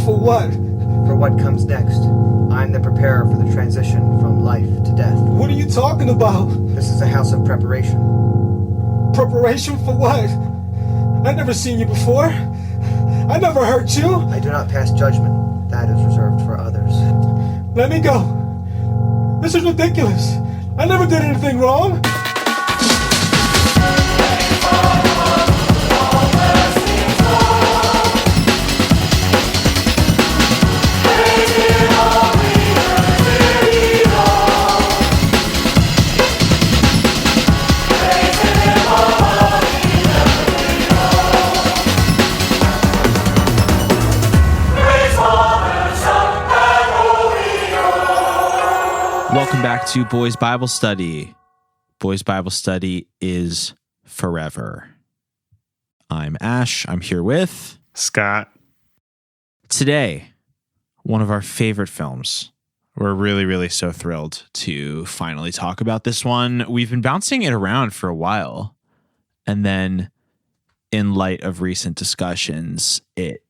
For what? For what comes next. I'm the preparer for the transition from life to death. What are you talking about? This is a house of preparation. Preparation for what? I've never seen you before. I never hurt you. I do not pass judgment. That is reserved for others. Let me go. This is ridiculous. I never did anything wrong. Welcome back to Boys Bible Study. Boys Bible Study is forever. I'm Ash. I'm here with Scott. Today, one of our favorite films. We're really so thrilled to finally talk about this one. We've been bouncing it around for a while, and then in light of recent discussions, it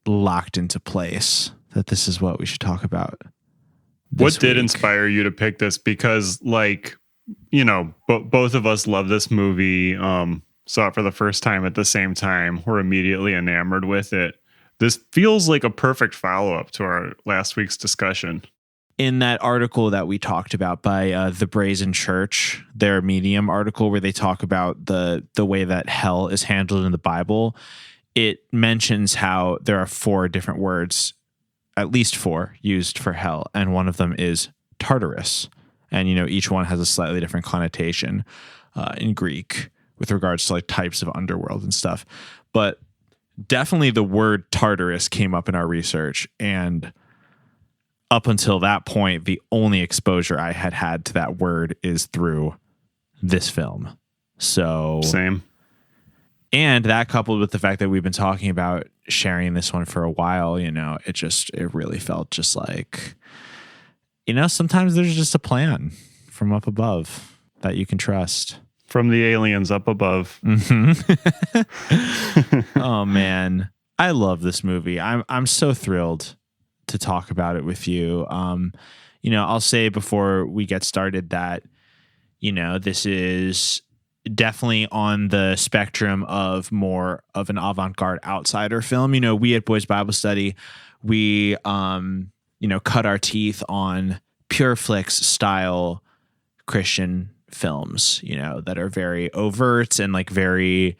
locked into place that this is what we should talk about. What did inspire you to pick this? Because, both of us love this movie, saw it for the first time at the same time. We're immediately enamored with it. This feels like a perfect follow-up to our last week's discussion. In that article that we talked about by The Brazen Church, their Medium article where they talk about the way that hell is handled in the Bible, it mentions how there are 4 different words, at least 4, used for hell, and one of them is Tartarus. And, each one has a slightly different connotation in Greek with regards to types of underworld and stuff. But definitely the word Tartarus came up in our research, and up until that point, the only exposure I had to that word is through this film. So same. And that coupled with the fact that we've been talking about sharing this one for a while, it really felt just like, sometimes there's just a plan from up above that you can trust. From the aliens up above. Mm-hmm. Oh man, I love this movie. I'm so thrilled to talk about it with you. I'll say before we get started that, this is definitely on the spectrum of more of an avant-garde outsider film. We at Boys Bible Study, we, cut our teeth on pure flicks style Christian films, that are very overt and very,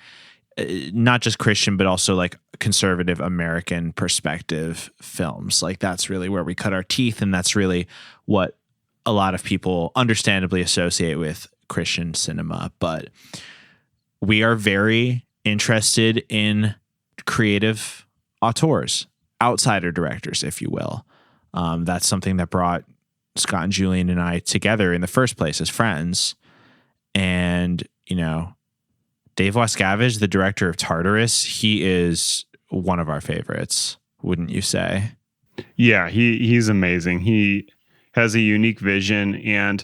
not just Christian, but also conservative American perspective films. That's really where we cut our teeth. And that's really what a lot of people understandably associate with Christian cinema. But we are very interested in creative auteurs, outsider directors, if you will. That's something that brought Scott and Julian and I together in the first place as friends. And, Dave Wascavage, the director of Tartarus, he is one of our favorites, wouldn't you say? Yeah, he's amazing. He has a unique vision, and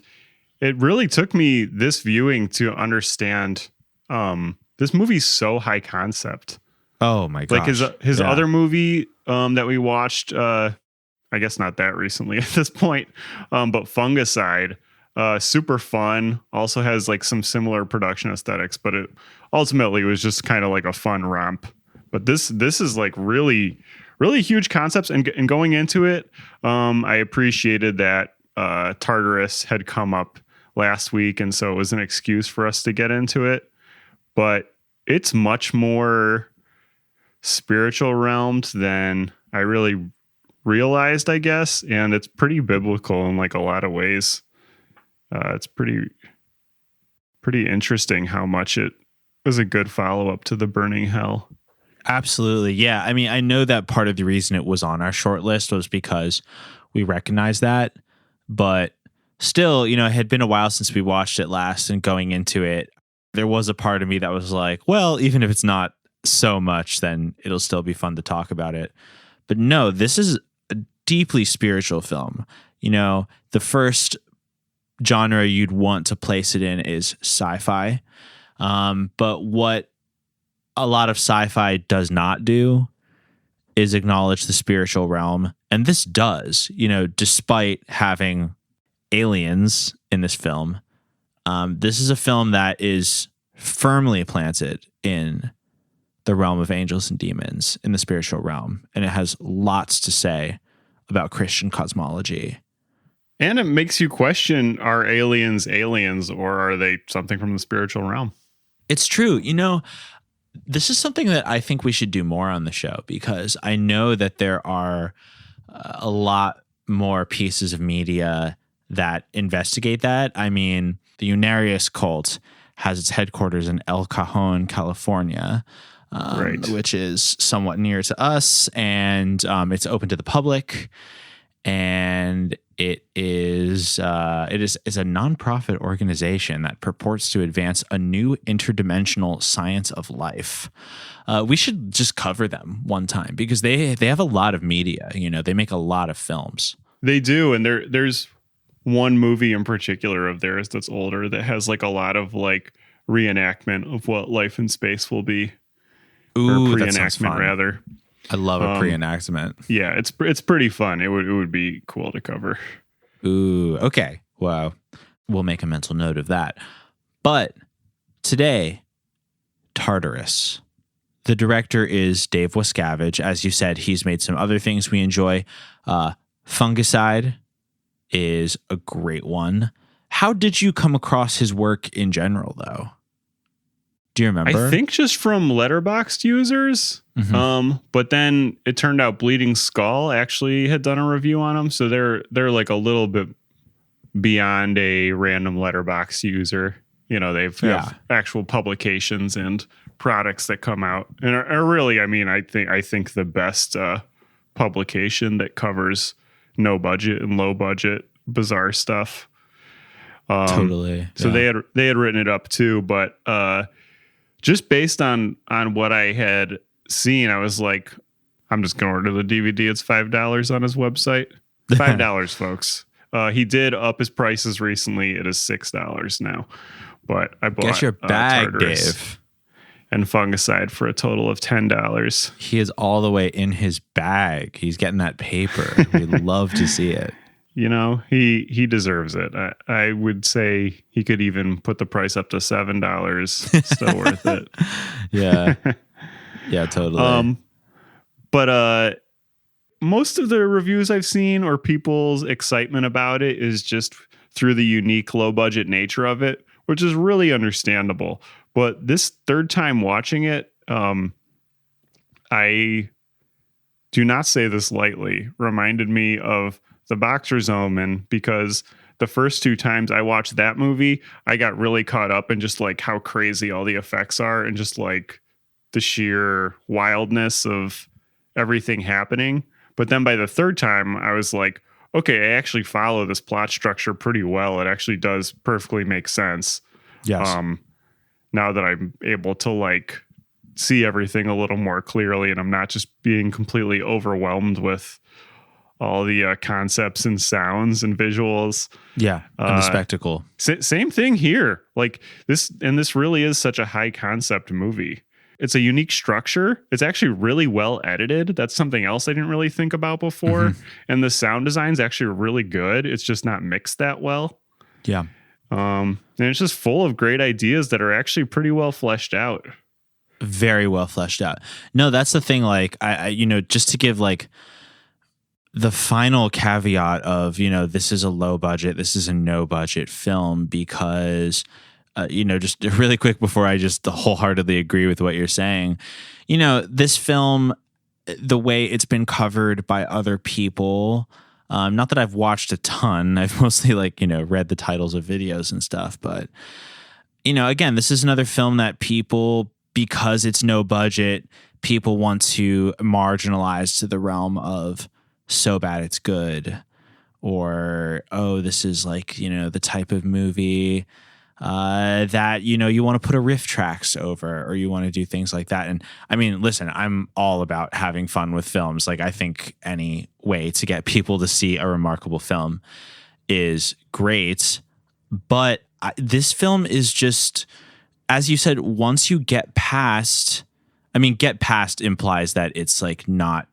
it really took me this viewing to understand this movie's so high concept. Oh my gosh. His other movie that we watched, I guess not that recently at this point, but Fungicide, super fun, also has some similar production aesthetics, but it ultimately was just kind of a fun romp. But this is really huge concepts, and going into it, I appreciated that Tartarus had come up last week, and so it was an excuse for us to get into it. But it's much more spiritual realmed than I really realized, I guess, and it's pretty biblical in a lot of ways. It's pretty interesting how much it was a good follow-up to The Burning Hell. Absolutely. Yeah. I mean, I know that part of the reason it was on our short list was because we recognized that, but still, it had been a while since we watched it last, and going into it, there was a part of me that was like, well, even if it's not so much, then it'll still be fun to talk about it. But no, this is a deeply spiritual film. The first genre you'd want to place it in is sci-fi. But what a lot of sci-fi does not do is acknowledge the spiritual realm. And this does, despite having aliens in this film. This is a film that is firmly planted in the realm of angels and demons, in the spiritual realm. And it has lots to say about Christian cosmology. And it makes you question, are aliens aliens, or are they something from the spiritual realm? It's true. This is something that I think we should do more on the show, because I know that there are a lot more pieces of media that investigate that. I mean, the Unarius cult has its headquarters in El Cajon, California, right, which is somewhat near to us, and it's open to the public. And it's a nonprofit organization that purports to advance a new interdimensional science of life. We should just cover them one time, because they have a lot of media. They make a lot of films. They do, and there's one movie in particular of theirs that's older that has like a lot of like reenactment of what life in space will be. Ooh, or that sounds pre-enactment fun. rather. I love a pre-enactment. Yeah, it's pretty fun. It would be cool to cover. Ooh, okay. Wow. We'll make a mental note of that. But today, Tartarus. The director is Dave Wascavage. As you said, he's made some other things we enjoy. Fungicide is a great one. How did you come across his work in general, though? Do you remember? I think just from Letterboxd users. Mm-hmm. But then it turned out Bleeding Skull actually had done a review on him, so they're like a little bit beyond a random Letterboxd user. They've have actual publications and products that come out, and are really, I think the best publication that covers no budget and low budget bizarre stuff. Totally. So they had written it up too, but just based on what I had seen, I was like, I'm just going to order the DVD. It's $5 on his website. $5, folks. He did up his prices recently. It is $6 now. But I bought Get your bag, Tartarus Dave. and Fungicide for a total of $10. He is all the way in his bag. He's getting that paper. We love to see it. He deserves it. I would say he could even put the price up to $7. Still worth it. Yeah. Yeah, totally. But most of the reviews I've seen, or people's excitement about it, is just through the unique low budget nature of it, which is really understandable. But this third time watching it, I do not say this lightly, reminded me of The Boxer's Omen, because the first two times I watched that movie, I got really caught up in just like how crazy all the effects are, and just like the sheer wildness of everything happening. But then by the third time, I was like, okay, I actually follow this plot structure pretty well. It actually does perfectly make sense. Yes. Now that I'm able to like see everything a little more clearly, and I'm not just being completely overwhelmed with all the concepts and sounds and visuals. Yeah. And the spectacle. Same thing here. Like this really is such a high concept movie. It's a unique structure. It's actually really well edited. That's something else I didn't really think about before. Mm-hmm. And the sound design's actually really good. It's just not mixed that well. Yeah. And it's just full of great ideas that are actually pretty well fleshed out. Very well fleshed out. No, that's the thing. Like, I just to give like the final caveat of, this is a low budget, this is a no budget film, because just really quick before I just wholeheartedly agree with what you're saying, this film, the way it's been covered by other people, not that I've watched a ton, I've mostly read the titles of videos and stuff, but again, this is another film that people, because it's no budget, people want to marginalize to the realm of so bad it's good, or, oh, this is the type of movie that you want to put a riff tracks over, or you want to do things like that. And I mean, listen, I'm all about having fun with films. Like, I think any way to get people to see a remarkable film is great, but this film is just, as you said, once you get past implies that it's like not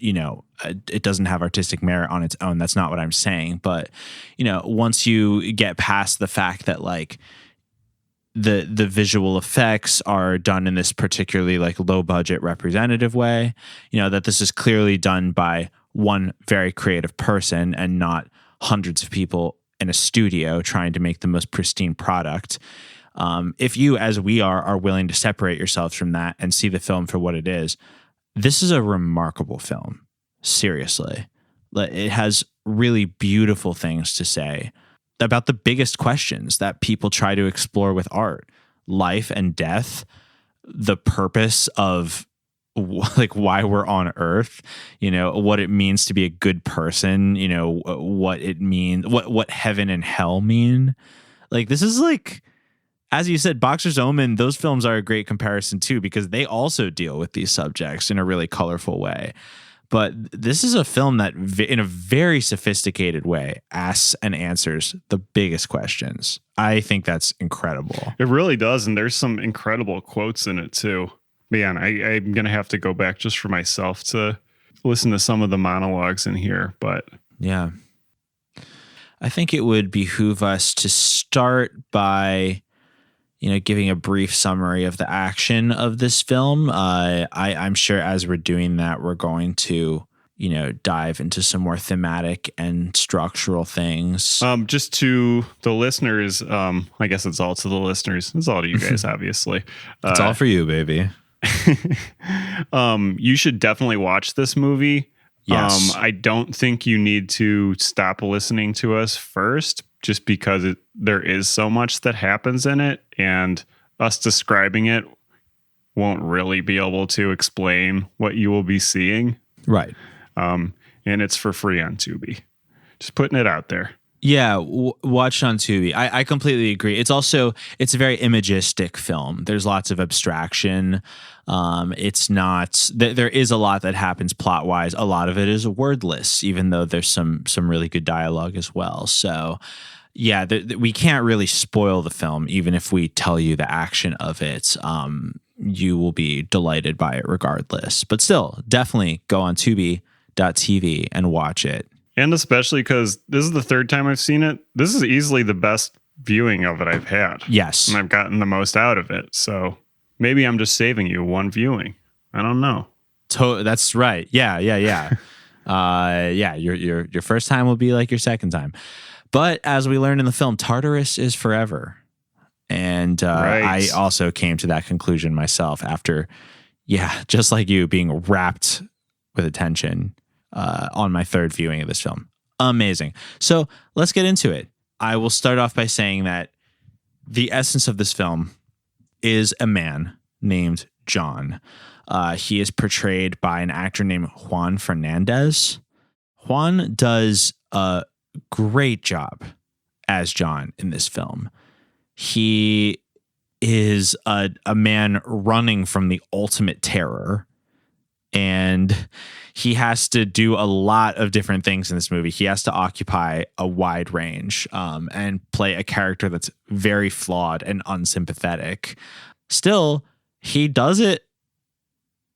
it doesn't have artistic merit on its own. That's not what I'm saying. But, once you get past the fact that like the visual effects are done in this particularly like low budget representative way, that this is clearly done by one very creative person and not hundreds of people in a studio trying to make the most pristine product. If you, as we are willing to separate yourselves from that and see the film for what it is, this is a remarkable film. Seriously. It has really beautiful things to say about the biggest questions that people try to explore with art: life and death, the purpose of like why we're on Earth, what it means to be a good person, what it means, what heaven and hell mean. Like, this is like, as you said, Boxer's Omen, those films are a great comparison too, because they also deal with these subjects in a really colorful way. But this is a film that in a very sophisticated way asks and answers the biggest questions. I think that's incredible. It really does. And there's some incredible quotes in it too. Man, I'm going to have to go back just for myself to listen to some of the monologues in here. But yeah, I think it would behoove us to start by giving a brief summary of the action of this film. I'm sure as we're doing that, we're going to, dive into some more thematic and structural things. Just to the listeners, I guess it's all to the listeners. It's all to you guys, obviously. It's all for you, baby. You should definitely watch this movie. Yes. I don't think you need to stop listening to us first, just because there is so much that happens in it, and us describing it won't really be able to explain what you will be seeing. Right. And it's for free on Tubi. Just putting it out there. Yeah, watch on Tubi. I completely agree. It's a very imagistic film. There's lots of abstraction. It's not, there is a lot that happens plot wise. A lot of it is wordless, even though there's some really good dialogue as well. So yeah, we can't really spoil the film, even if we tell you the action of it. You will be delighted by it regardless. But still, definitely go on Tubi.tv and watch it. And especially because this is the third time I've seen it. This is easily the best viewing of it I've had. Yes. And I've gotten the most out of it. So maybe I'm just saving you one viewing. I don't know. That's right. Yeah. Your first time will be like your second time. But as we learned in the film, Tartarus is forever. And right. I also came to that conclusion myself after, just like you, being wrapped with attention on my third viewing of this film. Amazing. So let's get into it. I will start off by saying that the essence of this film is a man named John. He is portrayed by an actor named Juan Fernandez. Juan does a great job as John in this film. He is a man running from the ultimate terror, and he has to do a lot of different things in this movie. He has to occupy a wide range and play a character that's very flawed and unsympathetic. Still, he does it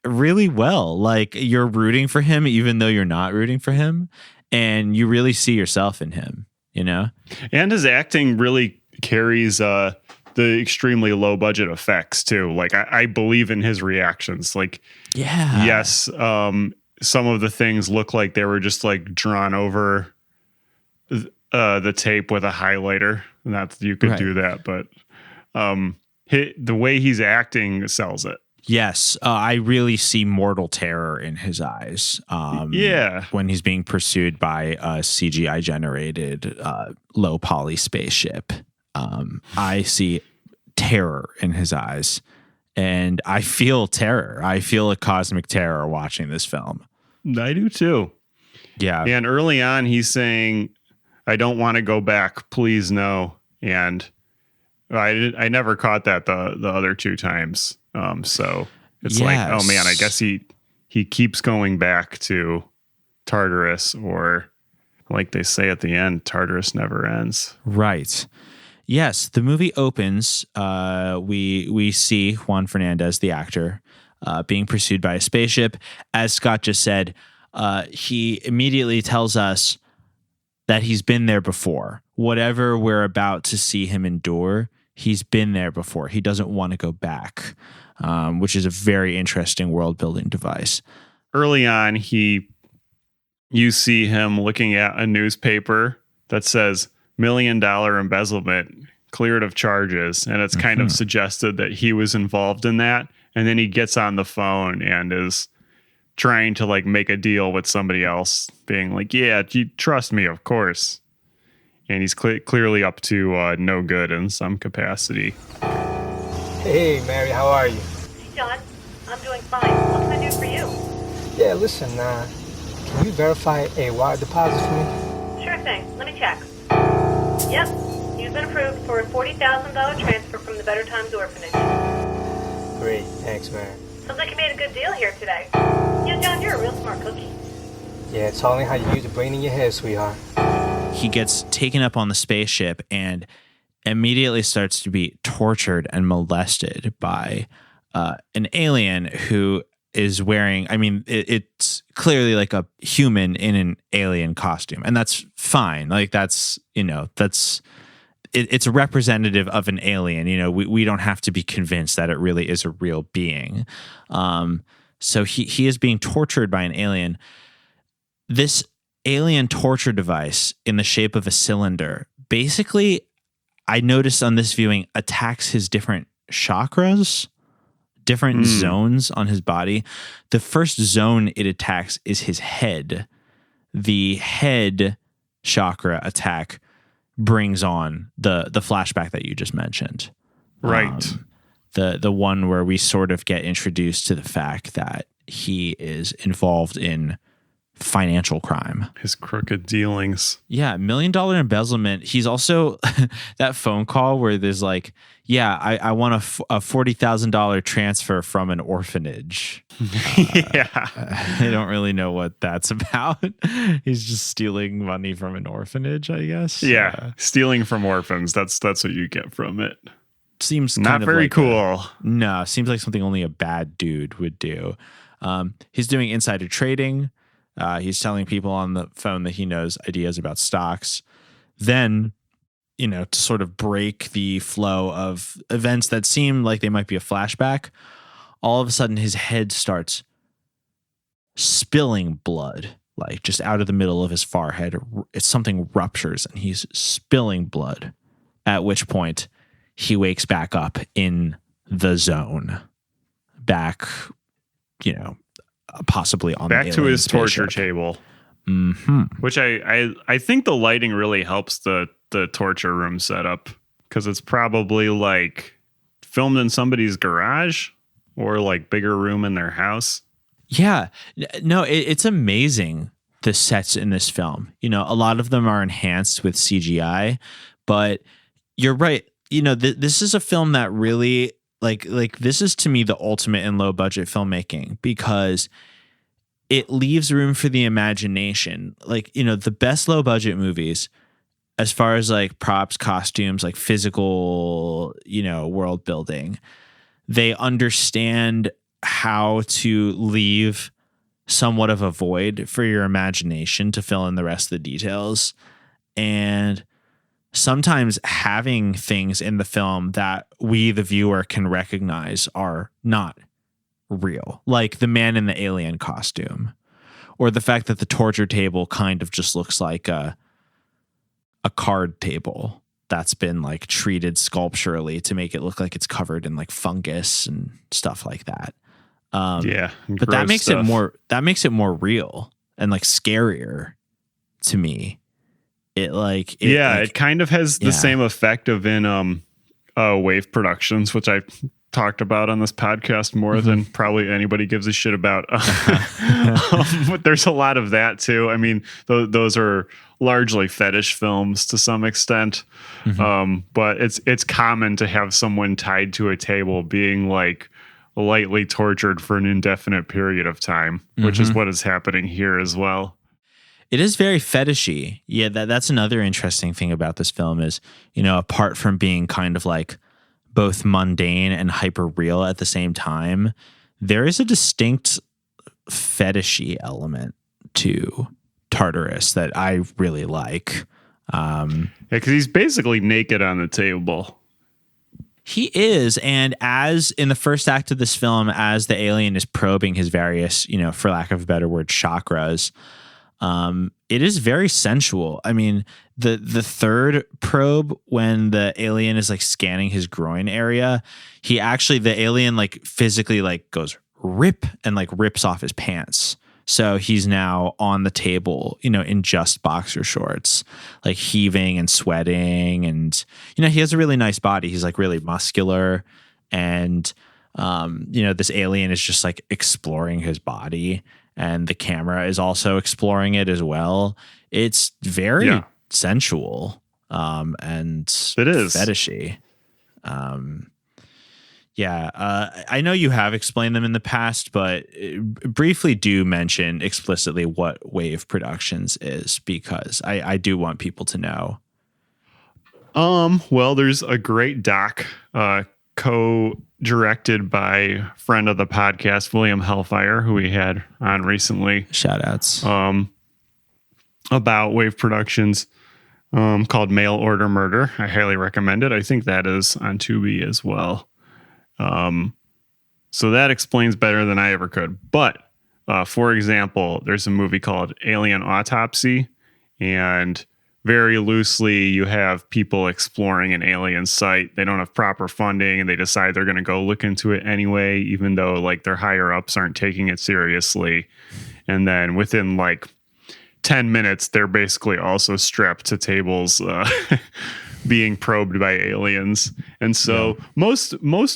really well. Like, you're rooting for him even though you're not rooting for him, and you really see yourself in him, And his acting really carries the extremely low budget effects too. Like, I believe in his reactions. Like, yes, some of the things look like they were just like drawn over the tape with a highlighter. Not that you could do that, but the way he's acting sells it. Yes, I really see mortal terror in his eyes. When he's being pursued by a CGI generated low poly spaceship. I see terror in his eyes, and I feel terror. I feel a cosmic terror watching this film. I do too. Yeah. And early on, he's saying, "I don't want to go back. Please, no." And I never caught that the other two times. So it's like, oh man, I guess he keeps going back to Tartarus, or like they say at the end, Tartarus never ends. Right. Yes, the movie opens. We see Juan Fernandez, the actor, being pursued by a spaceship. As Scott just said, he immediately tells us that he's been there before. Whatever we're about to see him endure, he's been there before. He doesn't want to go back, which is a very interesting world building device. Early on, you see him looking at a newspaper that says $1 million embezzlement cleared of charges. And it's kind of suggested that he was involved in that. And then he gets on the phone and is trying to like make a deal with somebody else, being like, yeah, you trust me, of course. And he's clearly up to no good in some capacity. Hey, Mary, how are you? Hey, John. I'm doing fine. What can I do for you? Yeah, listen, can you verify a wire deposit for me? Sure thing. Let me check. Yep. You've been approved for a $40,000 transfer from the Better Times Orphanage. Great. Thanks, Mary. Sounds like you made a good deal here today. Yeah, John, you're a real smart cookie. Yeah, it's only how you use the brain in your head, sweetheart. He gets taken up on the spaceship and immediately starts to be tortured and molested by an alien who is wearing, I mean, it's clearly like a human in an alien costume. And that's fine. Like that's, it's a representative of an alien. We don't have to be convinced that it really is a real being. So he is being tortured by an alien. This alien torture device in the shape of a cylinder, basically, I noticed on this viewing, attacks his different chakras, different zones on his body. The first zone it attacks is his head. The head chakra attack brings on the flashback that you just mentioned. Right. The one where we sort of get introduced to the fact that he is involved in financial crime. His crooked dealings. Yeah, $1 million embezzlement. He's also that phone call where there's like, yeah, I want a $40,000 transfer from an orphanage. Yeah. I don't really know what that's about. He's just stealing money from an orphanage, I guess. Yeah, stealing from orphans. That's what you get from it. Seems not kind of very like cool. No, seems like something only a bad dude would do. He's doing insider trading. He's telling people on the phone that he knows ideas about stocks. Then, to sort of break the flow of events that seem like they might be a flashback, all of a sudden his head starts spilling blood, like just out of the middle of his forehead. It's something ruptures and he's spilling blood, at which point he wakes back up in the zone, back, possibly on back the to his spaceship. torture table. Mm-hmm. Which I think the lighting really helps the torture room setup, because it's probably like filmed in somebody's garage or like bigger room in their house. Yeah. No, it's amazing, the sets in this film. A lot of them are enhanced with CGI, but you're right. This is a film that really like this is to me the ultimate in low budget filmmaking, because it leaves room for the imagination. Like, the best low budget movies, as far as like props, costumes, like physical, world building, they understand how to leave somewhat of a void for your imagination to fill in the rest of the details. And sometimes having things in the film that we, the viewer, can recognize are not real, like the man in the alien costume, or the fact that the torture table kind of just looks like a card table that's been like treated sculpturally to make it look like it's covered in like fungus and stuff like that. But that makes it more real and like scarier to me. It kind of has the same effect of in Wave Productions, which I talked about on this podcast more than probably anybody gives a shit about. But there's a lot of that too. I mean, those are largely fetish films to some extent. But it's common to have someone tied to a table being like lightly tortured for an indefinite period of time, which is what is happening here as well. It is very fetishy. Yeah, that's another interesting thing about this film is, apart from being kind of like both mundane and hyper real at the same time, there is a distinct fetishy element to Tartarus that I really like. Because he's basically naked on the table. He is, and as in the first act of this film, as the alien is probing his various, for lack of a better word, chakras, it is very sensual. I mean, the third probe, when the alien is like scanning his groin area, the alien like physically like goes rip and like rips off his pants. So he's now on the table, in just boxer shorts, like heaving and sweating. And, he has a really nice body. He's like really muscular. And, this alien is just like exploring his body. And the camera is also exploring it as well. It's very sensual and it is fetishy. I know you have explained them in the past, but briefly do mention explicitly what Wave Productions is, because I do want people to know. Well, there's a great doc co-directed by friend of the podcast, William Hellfire, who we had on recently. Shout outs. About Wave Productions, called Mail Order Murder. I highly recommend it. I think that is on Tubi as well. So that explains better than I ever could. But, for example, there's a movie called Alien Autopsy, and very loosely you have people exploring an alien site. They don't have proper funding and they decide they're going to go look into it anyway, even though like their higher ups aren't taking it seriously. And then within like 10 minutes, they're basically also strapped to tables, being probed by aliens. And so most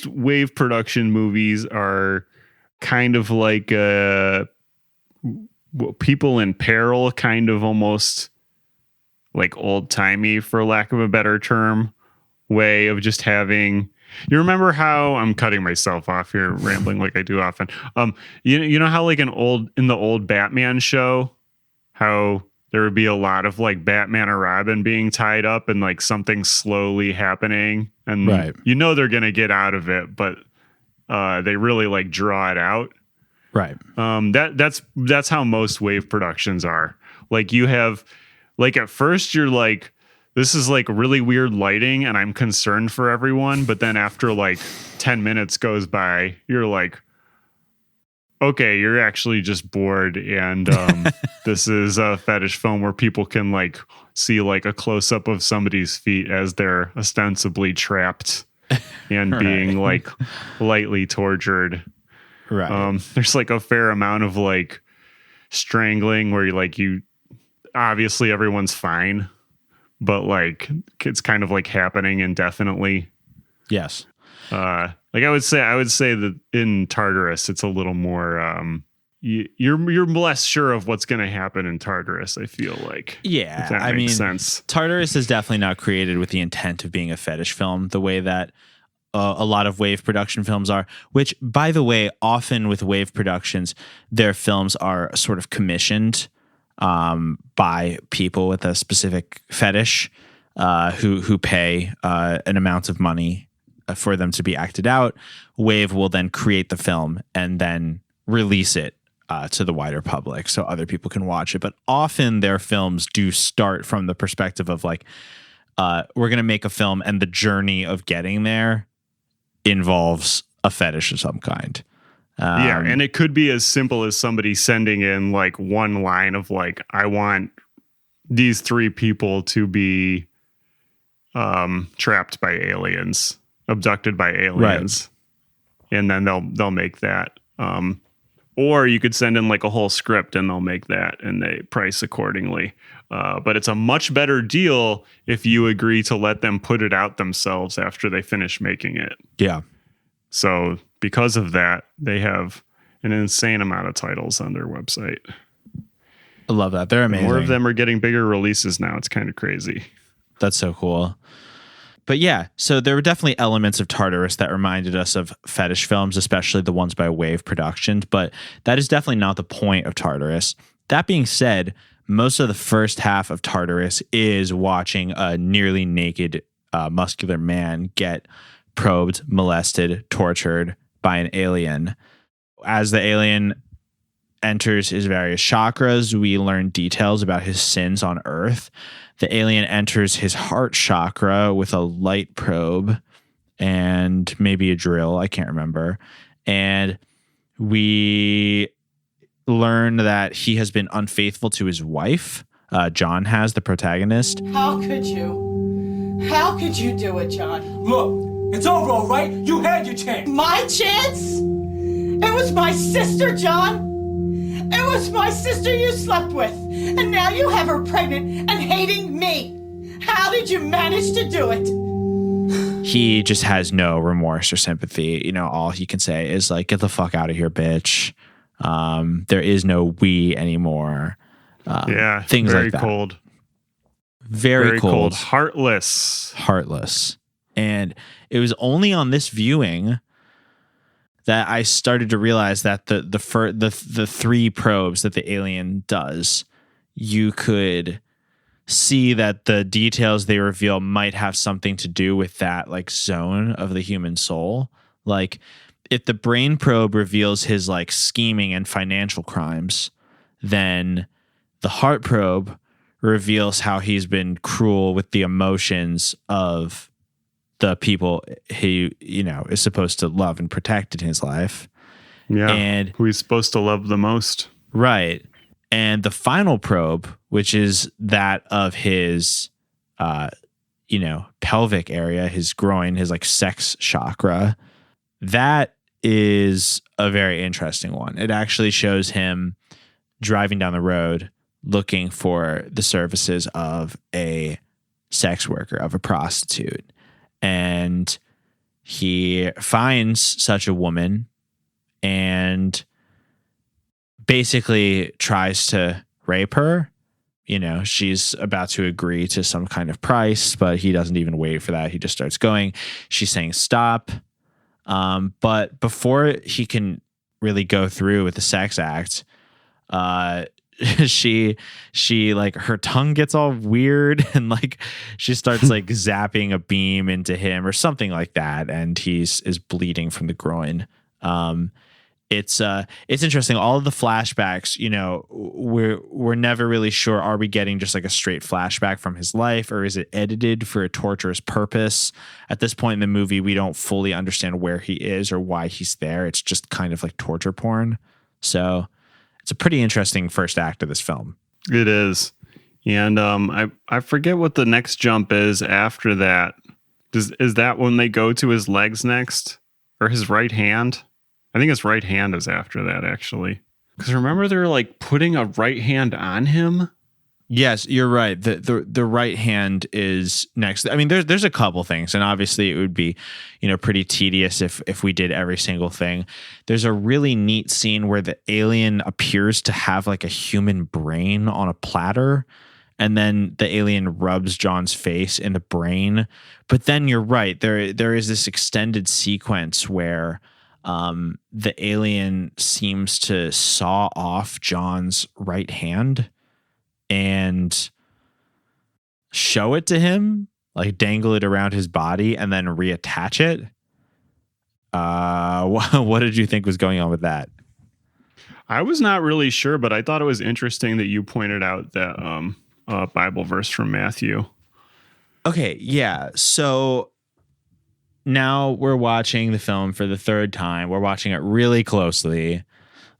Wave production movies are kind of like people in peril, kind of almost like old timey, for lack of a better term, way of just having. You remember how I'm cutting myself off here, rambling like I do often. You know how like in the old Batman show, how there would be a lot of like Batman or Robin being tied up and like something slowly happening, and they're gonna get out of it, but they really like draw it out. Right. That's how most Wave productions are. Like you have, like at first you're like, this is like really weird lighting and I'm concerned for everyone, but then after like 10 minutes goes by, you're like, okay, you're actually just bored, and this is a fetish film where people can like see like a close up of somebody's feet as they're ostensibly trapped and being like lightly tortured. Right. There's like a fair amount of like strangling where you obviously everyone's fine, but like it's kind of like happening indefinitely. Yes. Like I would say that in Tartarus, it's a little more, you're less sure of what's going to happen in Tartarus, I feel like. Yeah. If that makes sense. Tartarus is definitely not created with the intent of being a fetish film the way that a lot of Wave production films are, which, by the way, often with Wave productions, their films are sort of commissioned by people with a specific fetish who pay an amount of money for them to be acted out. Wave will then create the film and then release it to the wider public so other people can watch it. But often their films do start from the perspective of like, we're going to make a film and the journey of getting there involves a fetish of some kind. And it could be as simple as somebody sending in like one line of like, I want these 3 people to be trapped by aliens, abducted by aliens, and then they'll make that. Or you could send in like a whole script and they'll make that and they price accordingly. But it's a much better deal if you agree to let them put it out themselves after they finish making it. Yeah. So because of that, they have an insane amount of titles on their website. I love that. They're amazing. More of them are getting bigger releases now. It's kind of crazy. That's so cool. But yeah, so there were definitely elements of Tartarus that reminded us of fetish films, especially the ones by Wave Productions, but that is definitely not the point of Tartarus. That being said, most of the first half of Tartarus is watching a nearly naked muscular man get probed, molested, tortured by an alien. As the alien enters his various chakras, we learn details about his sins on Earth. The alien enters his heart chakra with a light probe and maybe a drill. I can't remember. And we learn that he has been unfaithful to his wife. John has, the protagonist. How could you? How could you do it, John? Look, it's over, all right? You had your chance. My chance? It was my sister, John. It was my sister you slept with. And now you have her pregnant and hating me. How did you manage to do it? He just has no remorse or sympathy. You know, all he can say is like, get the fuck out of here, bitch. There is no we anymore. Things very like that. Cold. Very cold. Heartless. And it was only on this viewing that I started to realize that the three probes that the alien does, you could see that the details they reveal might have something to do with that like zone of the human soul. Like if the brain probe reveals his like scheming and financial crimes, then the heart probe reveals how he's been cruel with the emotions of the people he, you know, is supposed to love and protect in his life. Yeah. And who he's supposed to love the most. Right. And the final probe, which is that of his, pelvic area, his groin, his like sex chakra, that is a very interesting one. It actually shows him driving down the road looking for the services of a sex worker, of a prostitute. And he finds such a woman and basically tries to rape her. You know, she's about to agree to some kind of price, but he doesn't even wait for that. He just starts going. She's saying stop. But before he can really go through with the sex act, she like her tongue gets all weird and like she starts like zapping a beam into him or something like that, and is bleeding from the groin. It's interesting. All of the flashbacks, you know, we're never really sure. Are we getting just like a straight flashback from his life, or is it edited for a torturous purpose? At this point in the movie, we don't fully understand where he is or why he's there. It's just kind of like torture porn. So it's a pretty interesting first act of this film. It is. And I forget what the next jump is after that. Is that when they go to his legs next? Or his right hand? I think his right hand is after that, actually. Because remember they're like putting a right hand on him? Yes, you're right. The right hand is next. I mean, there's a couple things, and obviously it would be, you know, pretty tedious if we did every single thing. There's a really neat scene where the alien appears to have like a human brain on a platter, and then the alien rubs John's face in the brain. But then you're right. There is this extended sequence where the alien seems to saw off John's right hand and show it to him, like dangle it around his body and then reattach it. What did you think was going on with that? I was not really sure, but I thought it was interesting that you pointed out that Bible verse from Matthew. Okay, yeah. So now we're watching the film for the third time. We're watching it really closely.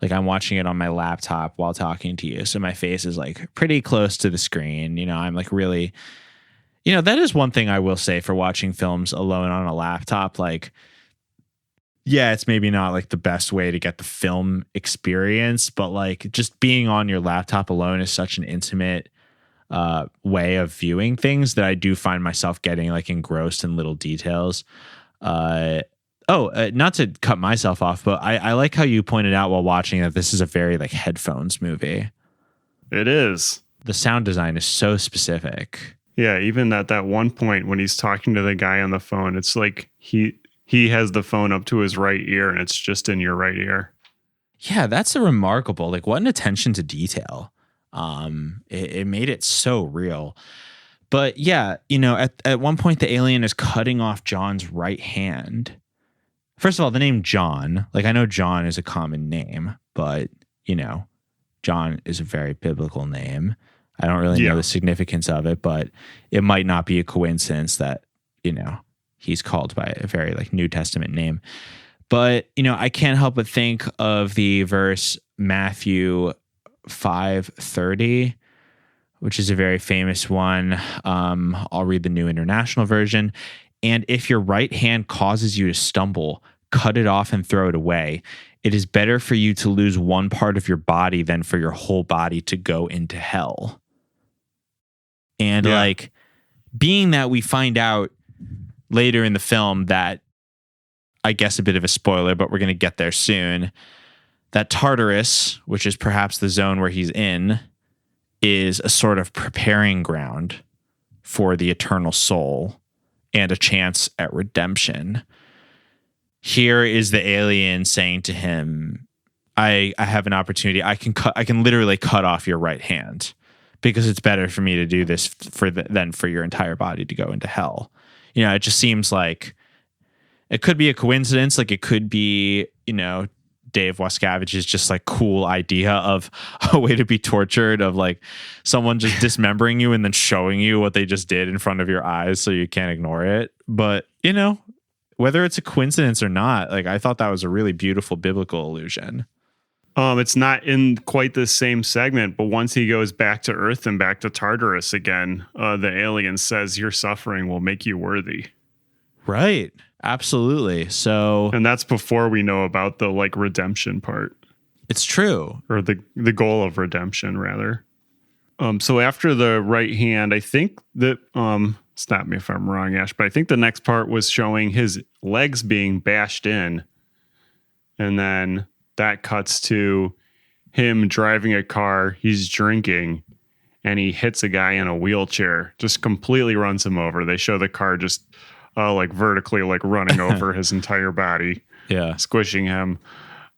Like I'm watching it on my laptop while talking to you. So my face is like pretty close to the screen. You know, I'm like really, you know, that is one thing I will say for watching films alone on a laptop. Like, yeah, it's maybe not like the best way to get the film experience, but like just being on your laptop alone is such an intimate way of viewing things that I do find myself getting like engrossed in little details. Not to cut myself off, but I like how you pointed out while watching that this is a very like headphones movie. It is. The sound design is so specific. Yeah, even at that one point when he's talking to the guy on the phone, it's like he has the phone up to his right ear and it's just in your right ear. Yeah, that's a remarkable, like what an attention to detail. It made it so real. But yeah, you know, at one point the alien is cutting off John's right hand. First of all, the name John, like I know John is a common name, but John is a very biblical name. I don't really know the significance of it, but it might not be a coincidence that, he's called by a very like New Testament name. But, I can't help but think of the verse Matthew 5:30, which is a very famous one. I'll read the New International Version. And if your right hand causes you to stumble, cut it off and throw it away. It is better for you to lose one part of your body than for your whole body to go into hell. And like, being that we find out later in the film that, I guess a bit of a spoiler, but we're going to get there soon, that Tartarus, which is perhaps the zone where he's in, is a sort of preparing ground for the eternal soul and a chance at redemption. Here is the alien saying to him, I have an opportunity. I can literally cut off your right hand because it's better for me to do this than for your entire body to go into hell. It just seems like it could be a coincidence. Like it could be, Dave Wascavage's just like cool idea of a way to be tortured, of like someone just dismembering you and then showing you what they just did in front of your eyes so you can't ignore it. But, whether it's a coincidence or not, like I thought that was a really beautiful biblical allusion. It's not in quite the same segment, but once he goes back to Earth and back to Tartarus again, the alien says your suffering will make you worthy. Right. Absolutely. So, and that's before we know about the like redemption part. It's true. Or the goal of redemption, rather. So after the right hand, I think that, stop me if I'm wrong, Ash, but I think the next part was showing his legs being bashed in. And then that cuts to him driving a car, he's drinking, and he hits a guy in a wheelchair, just completely runs him over. They show the car just like vertically like running over his entire body, squishing him.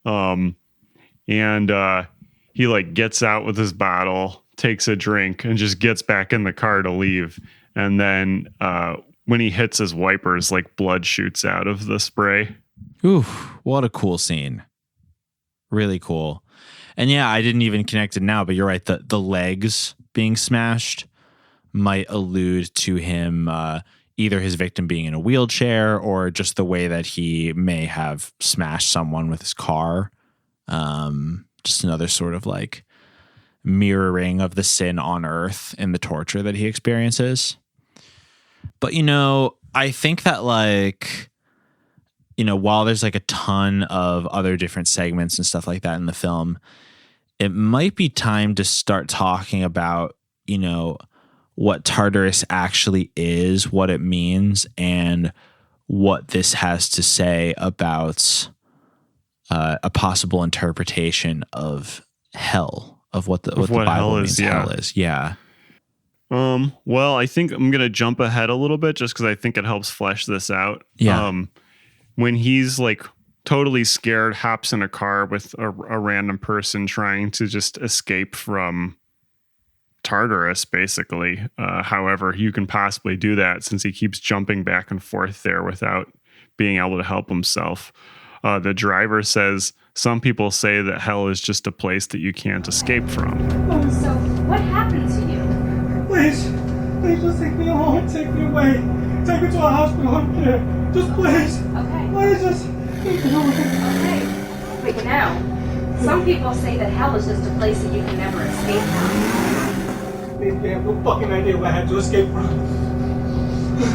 And he like gets out with his bottle, takes a drink, and just gets back in the car to leave. And then when he hits his wipers, like blood shoots out of the spray. Ooh, what a cool scene. Really cool. And yeah, I didn't even connect it now, but you're right. The legs being smashed might allude to him, either his victim being in a wheelchair or just the way that he may have smashed someone with his car. Just another sort of like mirroring of the sin on earth and the torture that he experiences. But, I think that like, while there's like a ton of other different segments and stuff like that in the film, it might be time to start talking about, what Tartarus actually is, what it means, and what this has to say about a possible interpretation of hell, of what the Bible means hell is. Yeah. Well, I think I'm going to jump ahead a little bit just because I think it helps flesh this out. Yeah. When he's like totally scared, hops in a car with a random person trying to just escape from Tartarus, basically. However, you can possibly do that since he keeps jumping back and forth there without being able to help himself. The driver says, some people say that hell is just a place that you can't escape from. So, what happened to you? Please, just take me home, take me away. Take me to a hospital, I don't care. Just please. Okay. Please, just take me away. Okay. But now, some people say that hell is just a place that you can never escape from. They have no fucking idea what I had to escape from.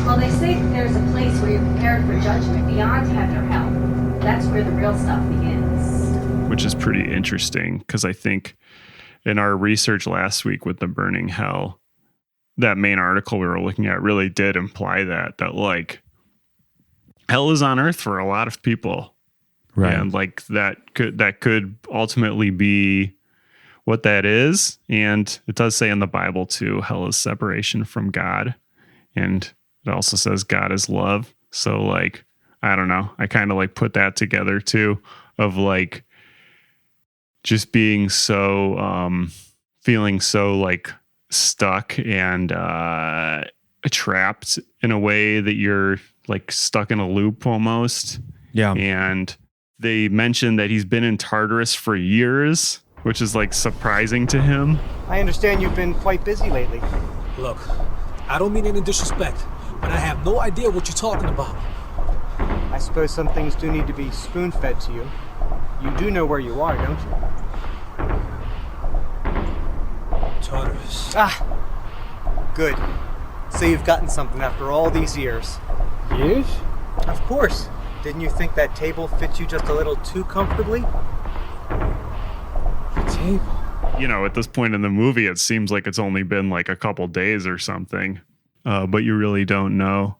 Well, they say that there's a place where you're prepared for judgment beyond heaven or hell. That's where the real stuff begins. Which is pretty interesting, because I think in our research last week with the burning hell, that main article we were looking at really did imply that like hell is on earth for a lot of people. Right. And like that could ultimately be what that is. And it does say in the Bible too, hell is separation from God. And it also says God is love. So like, I don't know. I kind of like put that together too, of like just being so, feeling so like stuck and trapped in a way that you're like stuck in a loop almost. Yeah. And they mentioned that he's been in Tartarus for years. which is like surprising to him. I understand you've been quite busy lately. Look, I don't mean any disrespect, but I have no idea what you're talking about. I suppose some things do need to be spoon-fed to you. You do know where you are, don't you? Tartarus. Ah! Good. So you've gotten something after all these years. Years? Of course. Didn't you think that table fit you just a little too comfortably? A table? You know, at this point in the movie, it seems like it's only been like a couple days or something, but you really don't know.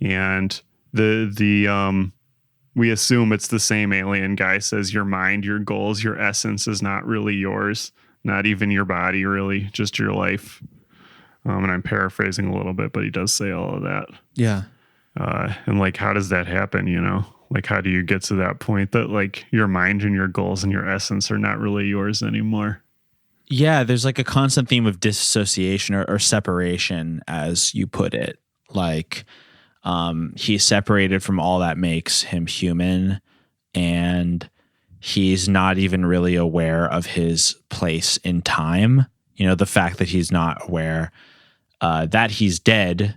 And we assume it's the same alien guy says your mind, your goals, your essence is not really yours, not even your body, really, just your life. And I'm paraphrasing a little bit, but he does say all of that. Yeah. And like, how does that happen? You know, like, how do you get to that point that like your mind and your goals and your essence are not really yours anymore? Yeah, there's like a constant theme of disassociation or separation, as you put it. Like, he's separated from all that makes him human, and he's not even really aware of his place in time. You know, the fact that he's not aware that he's dead,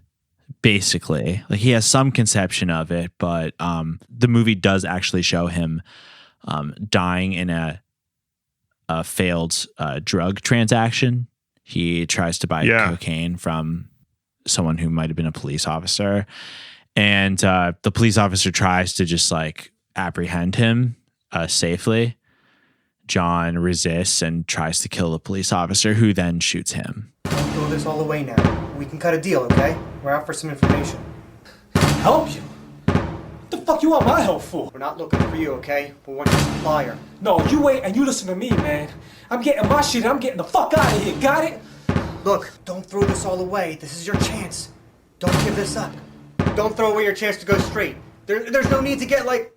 basically. Like, he has some conception of it, but the movie does actually show him dying in a failed drug transaction. He tries to buy cocaine from someone who might have been a police officer, and the police officer tries to just like apprehend him safely. John resists and tries to kill the police officer, who then shoots him. Don't throw this all away now. We can cut a deal, okay? We're out for some information. Help you? What the fuck you want my help for? We're not looking for you, okay? We want your supplier. No, you wait and you listen to me, man. I'm getting my shit. I'm getting the fuck out of here. Got it? Look, don't throw this all away. This is your chance. Don't give this up. Don't throw away your chance to go straight. There's no need to get like...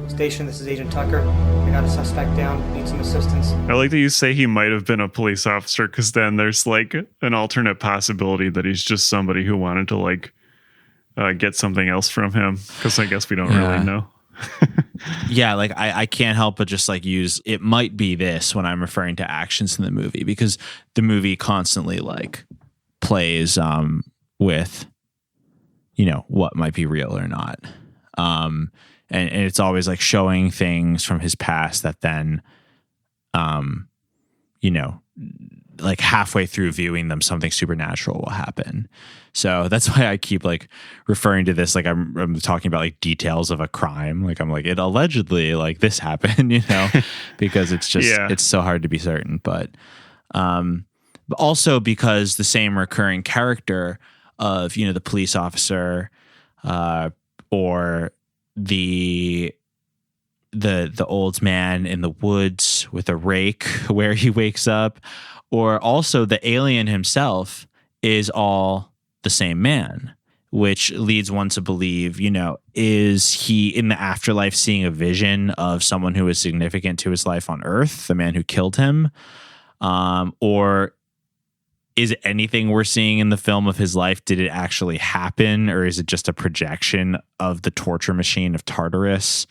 Station, this is Agent Tucker. I got a suspect down. Need some assistance. I like that you say he might have been a police officer, because then there's like an alternate possibility that he's just somebody who wanted to like get something else from him, because I guess we don't really know. Yeah, like I can't help but just like use it might be this when I'm referring to actions in the movie, because the movie constantly like plays with, you know, what might be real or not. And it's always like showing things from his past that then, you know, like halfway through viewing them, something supernatural will happen. So that's why I keep like referring to this like I'm talking about like details of a crime. Like I'm like, it allegedly like this happened, you know, because it's just it's so hard to be certain. But also because the same recurring character of, you know, the police officer or the old man in the woods with a rake where he wakes up, or also the alien himself, is all the same man, which leads one to believe, you know, is he in the afterlife seeing a vision of someone who is significant to his life on Earth, the man who killed him? Or is anything we're seeing in the film of his life, did it actually happen, or is it just a projection of the torture machine of Tartarus?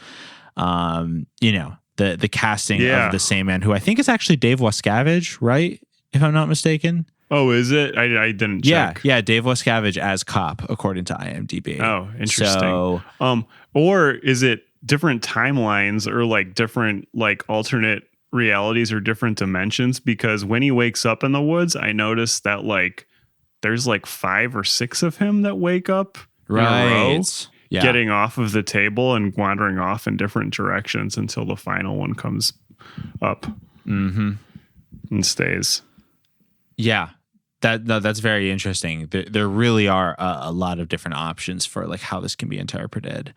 You know, the casting of the same man, who I think is actually Dave Wascavage, right? If I'm not mistaken. Oh, is it? I didn't check. Yeah, Dave Wascavage as cop, according to IMDb. Oh, interesting. So, or is it different timelines, or like different like alternate realities or different dimensions? Because when he wakes up in the woods, I noticed that like there's like 5 or 6 of him that wake up in a row, getting off of the table and wandering off in different directions until the final one comes up and stays. Yeah, that's very interesting. There really are a lot of different options for like how this can be interpreted.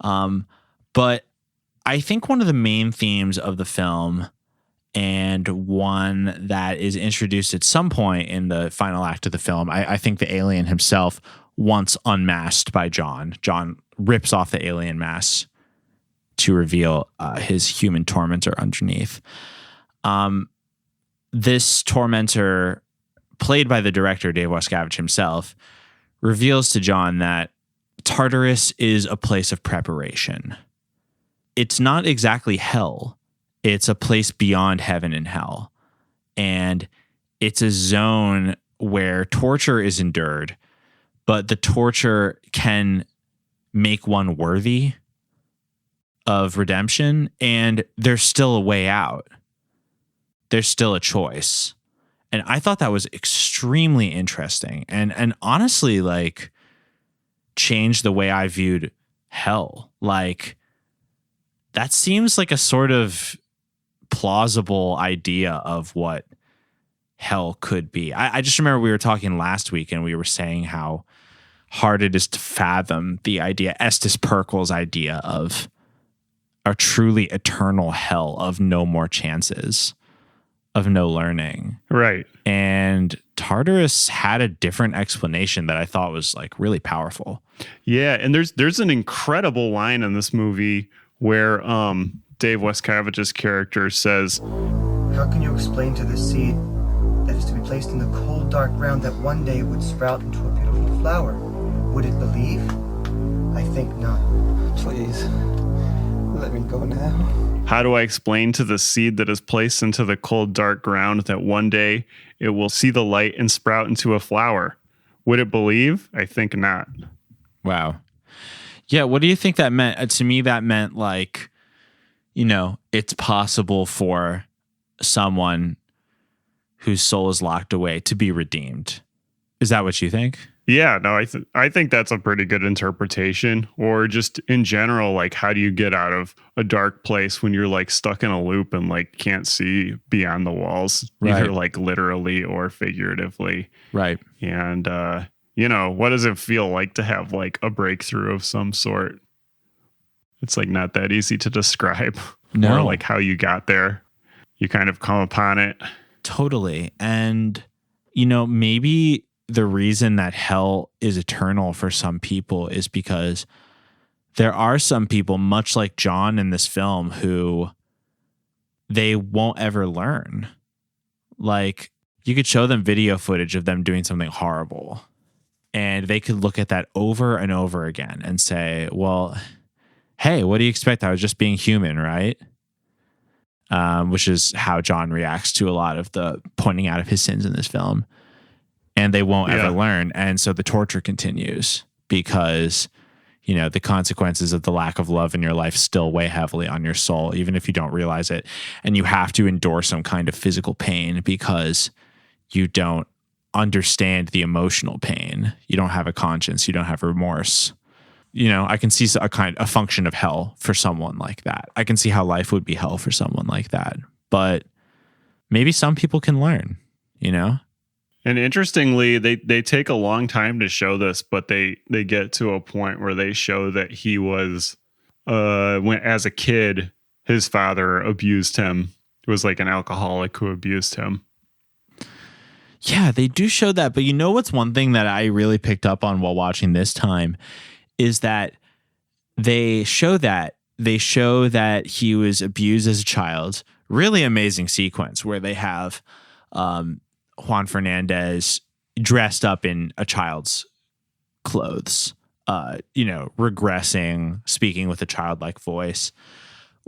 But I think one of the main themes of the film, and one that is introduced at some point in the final act of the film, I think the alien himself, once unmasked by John rips off the alien mask to reveal his human tormentor underneath. This tormentor, played by the director Dave Wascavage himself, reveals to John that Tartarus is a place of preparation. It's not exactly hell. It's a place beyond heaven and hell. And it's a zone where torture is endured, but the torture can make one worthy of redemption, and there's still a way out. There's still a choice. And I thought that was extremely interesting and honestly, like, changed the way I viewed hell. Like, that seems like a sort of plausible idea of what hell could be. I just remember we were talking last week and we were saying how hard it is to fathom the idea, Estus Pirkle's idea of a truly eternal hell of no more chances, of no learning. Right. And Tartarus had a different explanation that I thought was like really powerful. Yeah, and there's an incredible line in this movie where Dave Wascavage's character says, How can you explain to the seed that is to be placed in the cold, dark ground that one day would sprout into a beautiful flower? Would it believe? I think not. Please, let me go now. how do I explain to the seed that is placed into the cold, dark ground that one day it will see the light and sprout into a flower? Would it believe? I think not. Wow. Yeah, what do you think that meant? To me, that meant like, you know, it's possible for someone whose soul is locked away to be redeemed. Is that what you think? Yeah, no, I think that's a pretty good interpretation. Or just in general, like, how do you get out of a dark place when you're like stuck in a loop and like can't see beyond the walls, either like literally or figuratively? Right. And you know, what does it feel like to have like a breakthrough of some sort? It's like not that easy to describe. No. Or like how you got there. You kind of come upon it. Totally. And, you know, maybe the reason that hell is eternal for some people is because there are some people, much like John in this film, who they won't ever learn. Like, you could show them video footage of them doing something horrible, and they could look at that over and over again and say, well, hey, what do you expect? I was just being human, right? Which is how John reacts to a lot of the pointing out of his sins in this film. And they won't ever learn. And so the torture continues because, you know, the consequences of the lack of love in your life still weigh heavily on your soul, even if you don't realize it. And you have to endure some kind of physical pain because you don't understand the emotional pain. You don't have a conscience. You don't have remorse. You know, I can see a function of hell for someone like that. I can see how life would be hell for someone like that. But maybe some people can learn, you know? And interestingly, they take a long time to show this, but they get to a point where they show that he was, when as a kid, his father abused him. It was like an alcoholic who abused him. Yeah, they do show that. But you know what's one thing that I really picked up on while watching this time is that they show that he was abused as a child. Really amazing sequence where they have Juan Fernandez dressed up in a child's clothes, you know, regressing, speaking with a childlike voice,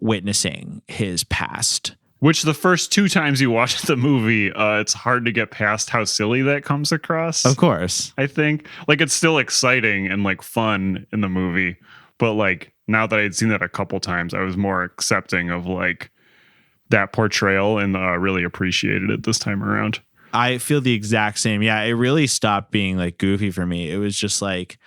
witnessing his past. Which the first two times you watch the movie, it's hard to get past how silly that comes across. Of course. I think like it's still exciting and like fun in the movie. But like now that I had seen that a couple times, I was more accepting of like that portrayal and really appreciated it this time around. I feel the exact same. Yeah, it really stopped being like goofy for me. It was just like,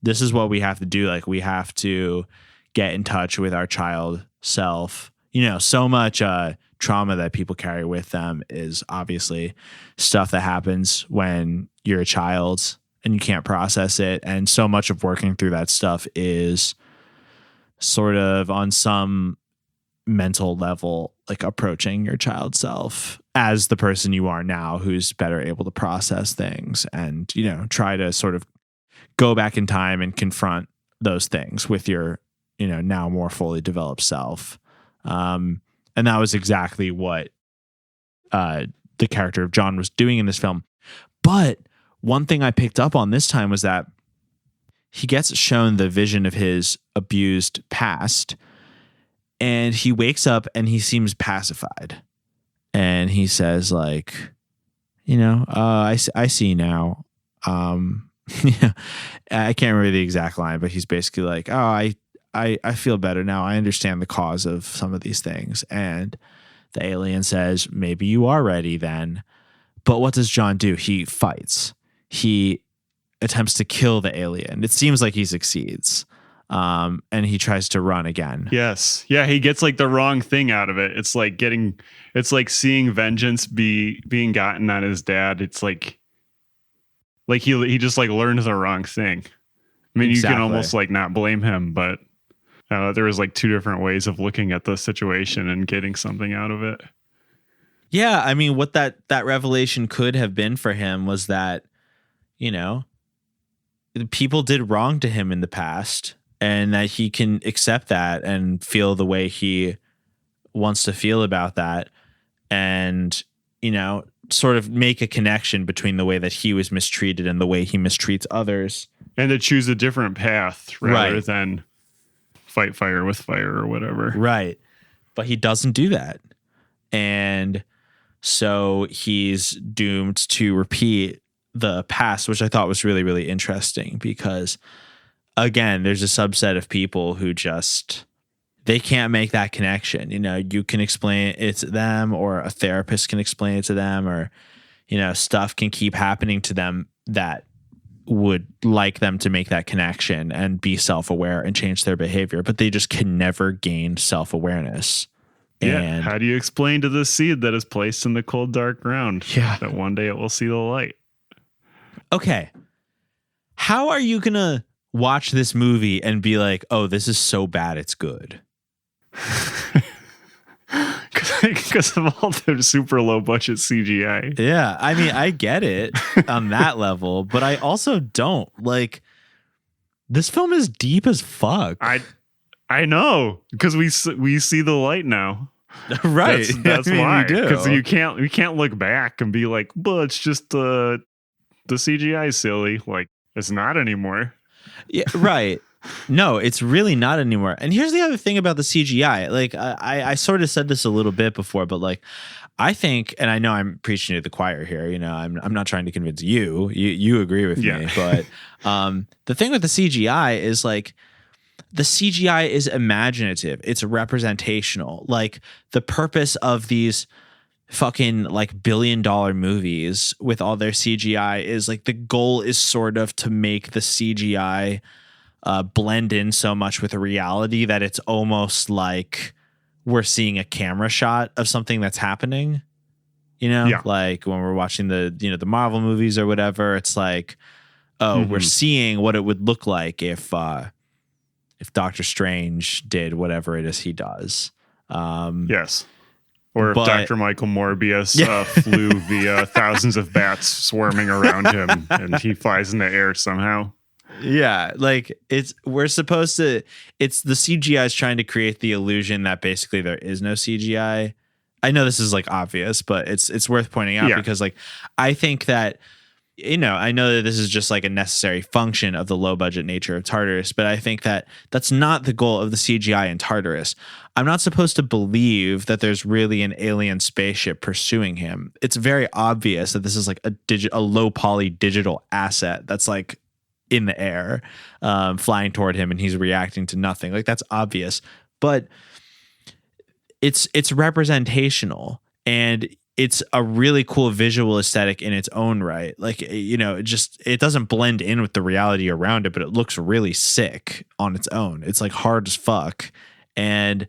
this is what we have to do. Like, we have to get in touch with our child self. You know, so much trauma that people carry with them is obviously stuff that happens when you're a child and you can't process it. And so much of working through that stuff is sort of on some mental level, like approaching your child self as the person you are now, who's better able to process things and, you know, try to sort of go back in time and confront those things with your, you know, now more fully developed self. And that was exactly what the character of John was doing in this film. But one thing I picked up on this time was that he gets shown the vision of his abused past, and he wakes up and he seems pacified. And he says, like, I see now. Yeah, I can't remember the exact line, but he's basically like, oh, I feel better now. I understand the cause of some of these things. And the alien says, maybe you are ready then. But what does John do? He fights. He attempts to kill the alien. It seems like he succeeds. And he tries to run again. Yes. Yeah, he gets like the wrong thing out of it. It's like seeing vengeance being gotten on his dad. It's like he just like learned the wrong thing. I mean, Exactly. You can almost like not blame him, but there was like two different ways of looking at the situation and getting something out of it. Yeah, I mean, what that revelation could have been for him was that, people did wrong to him in the past, and that he can accept that and feel the way he wants to feel about that, and, sort of make a connection between the way that he was mistreated and the way he mistreats others. And to choose a different path rather than fight fire with fire or whatever. Right. But he doesn't do that. And so he's doomed to repeat the past, which I thought was really, really interesting because, again, there's a subset of people who just, they can't make that connection. You can explain it to them, or a therapist can explain it to them, or, stuff can keep happening to them that would like them to make that connection and be self-aware and change their behavior, but they just can never gain self-awareness. Yeah. And how do you explain to the seed that is placed in the cold, dark ground that one day it will see the light? Okay. How are you going to watch this movie and be like, oh, this is so bad it's good? Because of all the super low budget CGI. Yeah. I mean, I get it on that level, but I also don't. Like, this film is deep as fuck. I know, because we see the light now. Right. That's why. We do. Because you can't look back and be like, well, it's just the CGI is silly. Like, it's not anymore. Yeah, right. No, it's really not anymore. And here's the other thing about the CGI. Like, I sort of said this a little bit before, but like, I think, and I know I'm preaching to the choir here, I'm not trying to convince you. You agree with me, but the thing with the CGI is like, the CGI is imaginative. It's representational. Like, the purpose of these fucking like $1 billion movies with all their CGI is like, the goal is sort of to make the CGI blend in so much with reality that it's almost like we're seeing a camera shot of something that's happening. Like when we're watching the Marvel movies or whatever, it's like, we're seeing what it would look like if Doctor Strange did whatever it is he does. Yes. Or if but, Dr. Michael Morbius flew via thousands of bats swarming around him and he flies in the air somehow. Yeah, like the CGI is trying to create the illusion that basically there is no CGI. I know this is like obvious, but it's worth pointing out because like, I think that, I know that this is just like a necessary function of the low budget nature of Tartarus, but I think that that's not the goal of the CGI in Tartarus. I'm not supposed to believe that there's really an alien spaceship pursuing him. It's very obvious that this is like a low poly digital asset that's like in the air, flying toward him, and he's reacting to nothing. Like, that's obvious, but it's representational, and it's a really cool visual aesthetic in its own right. Like, it doesn't blend in with the reality around it, but it looks really sick on its own. It's like hard as fuck. And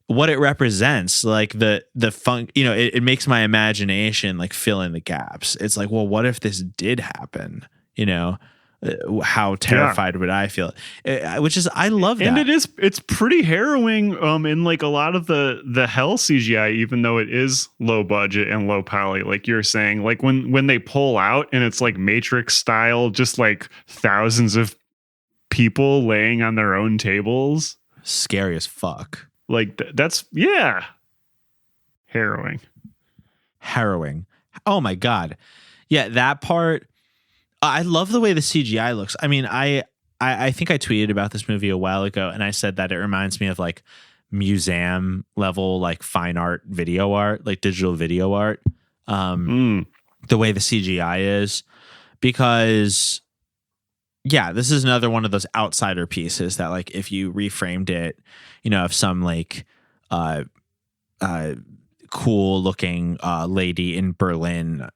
what it represents, like the funk, it makes my imagination like fill in the gaps. It's like, well, what if this did happen? How terrified would I feel? Which is, I love that. And it's pretty harrowing in like a lot of the hell CGI, even though it is low budget and low poly, like you're saying, like when they pull out and it's like Matrix style, just like thousands of people laying on their own tables. Scary as fuck. Like that's harrowing. Oh my God. Yeah, that part. I love the way the CGI looks. I mean, I I think I tweeted about this movie a while ago, and I said that it reminds me of like museum level, like fine art, video art, like digital video art. The way the CGI is, because this is another one of those outsider pieces that, like, if you reframed it, if some like cool looking lady in Berlin,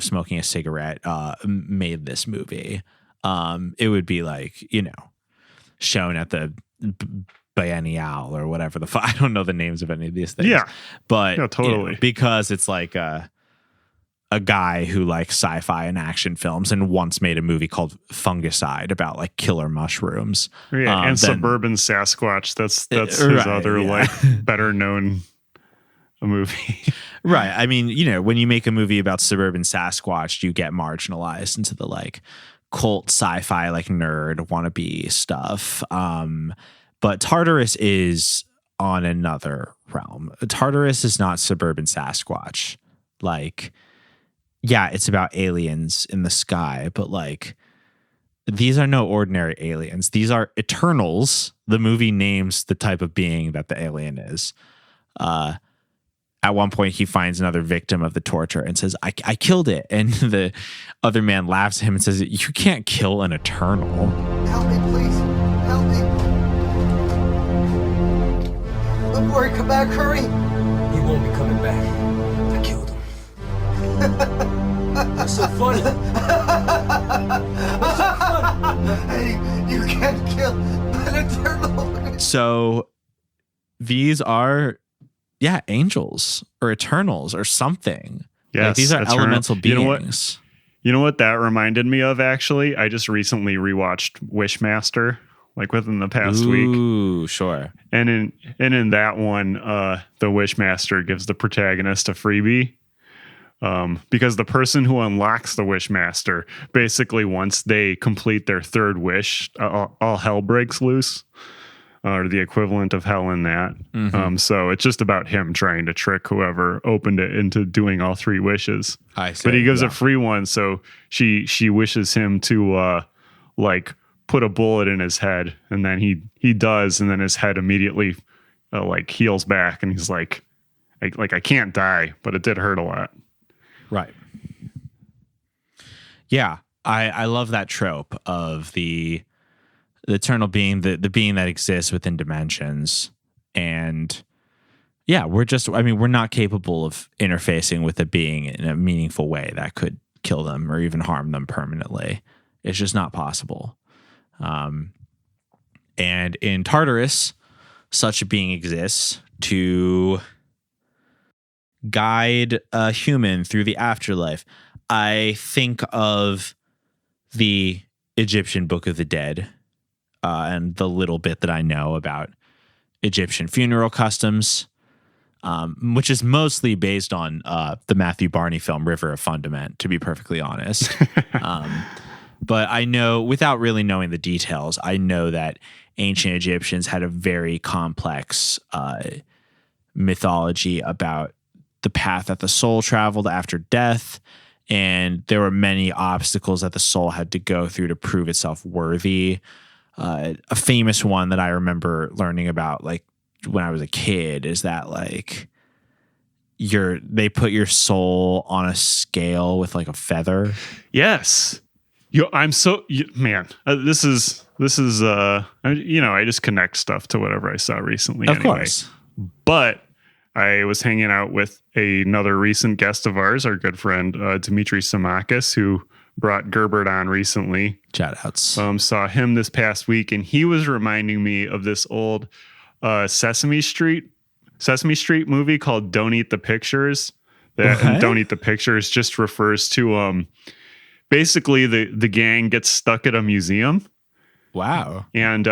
smoking a cigarette made this movie, it would be like, shown at the Biennial or whatever I don't know the names of any of these things. Yeah, but totally, because it's like a guy who likes sci-fi and action films and once made a movie called Fungicide about like killer mushrooms. Yeah, and Suburban Sasquatch. That's his other like better known movie. Right. I mean, when you make a movie about suburban Sasquatch, you get marginalized into the like cult sci-fi like nerd wannabe stuff. But Tartarus is on another realm. Tartarus is not suburban Sasquatch. Like, yeah, it's about aliens in the sky, but like these are no ordinary aliens. These are Eternals. The movie names the type of being that the alien is. At one point, he finds another victim of the torture and says, I killed it. And the other man laughs at him and says, you can't kill an Eternal. Help me, please. Help me. Look, Rory, come back, hurry. He won't be coming back. I killed him. What's so funny? What's so funny? Hey, you can't kill an Eternal. So these are, angels or Eternals or something. Yes, like, these are elemental beings. You know what that reminded me of, actually? I just recently rewatched Wishmaster, like within the past week. Ooh, sure. And in that one, the Wishmaster gives the protagonist a freebie. Because the person who unlocks the Wishmaster, basically once they complete their third wish, all hell breaks loose, or the equivalent of hell in that. Mm-hmm. So it's just about him trying to trick whoever opened it into doing all three wishes. I see. But he gives a free one, so she wishes him to like put a bullet in his head, and then he does, and then his head immediately like heals back, and he's like I can't die, but it did hurt a lot. Right. Yeah, I love that trope of the eternal being, the being that exists within dimensions. And yeah, we're not capable of interfacing with a being in a meaningful way that could kill them or even harm them permanently. It's just not possible. And in Tartarus, such a being exists to guide a human through the afterlife. I think of the Egyptian Book of the Dead and the little bit that I know about Egyptian funeral customs, which is mostly based on the Matthew Barney film River of Fundament, to be perfectly honest. But I know, without really knowing the details, I know that ancient Egyptians had a very complex mythology about the path that the soul traveled after death, and there were many obstacles that the soul had to go through to prove itself worthy. A famous one that I remember learning about, like when I was a kid, is that like they put your soul on a scale with like a feather. Yes. Man, this is I just connect stuff to whatever I saw recently. Of course. But I was hanging out with another recent guest of ours, our good friend Dimitri Samakis, who brought Gerbert on recently. Shout outs. Saw him this past week, and he was reminding me of this old Sesame Street movie called Don't Eat the Pictures. And Don't Eat the Pictures just refers to basically the gang gets stuck at a museum. Wow. And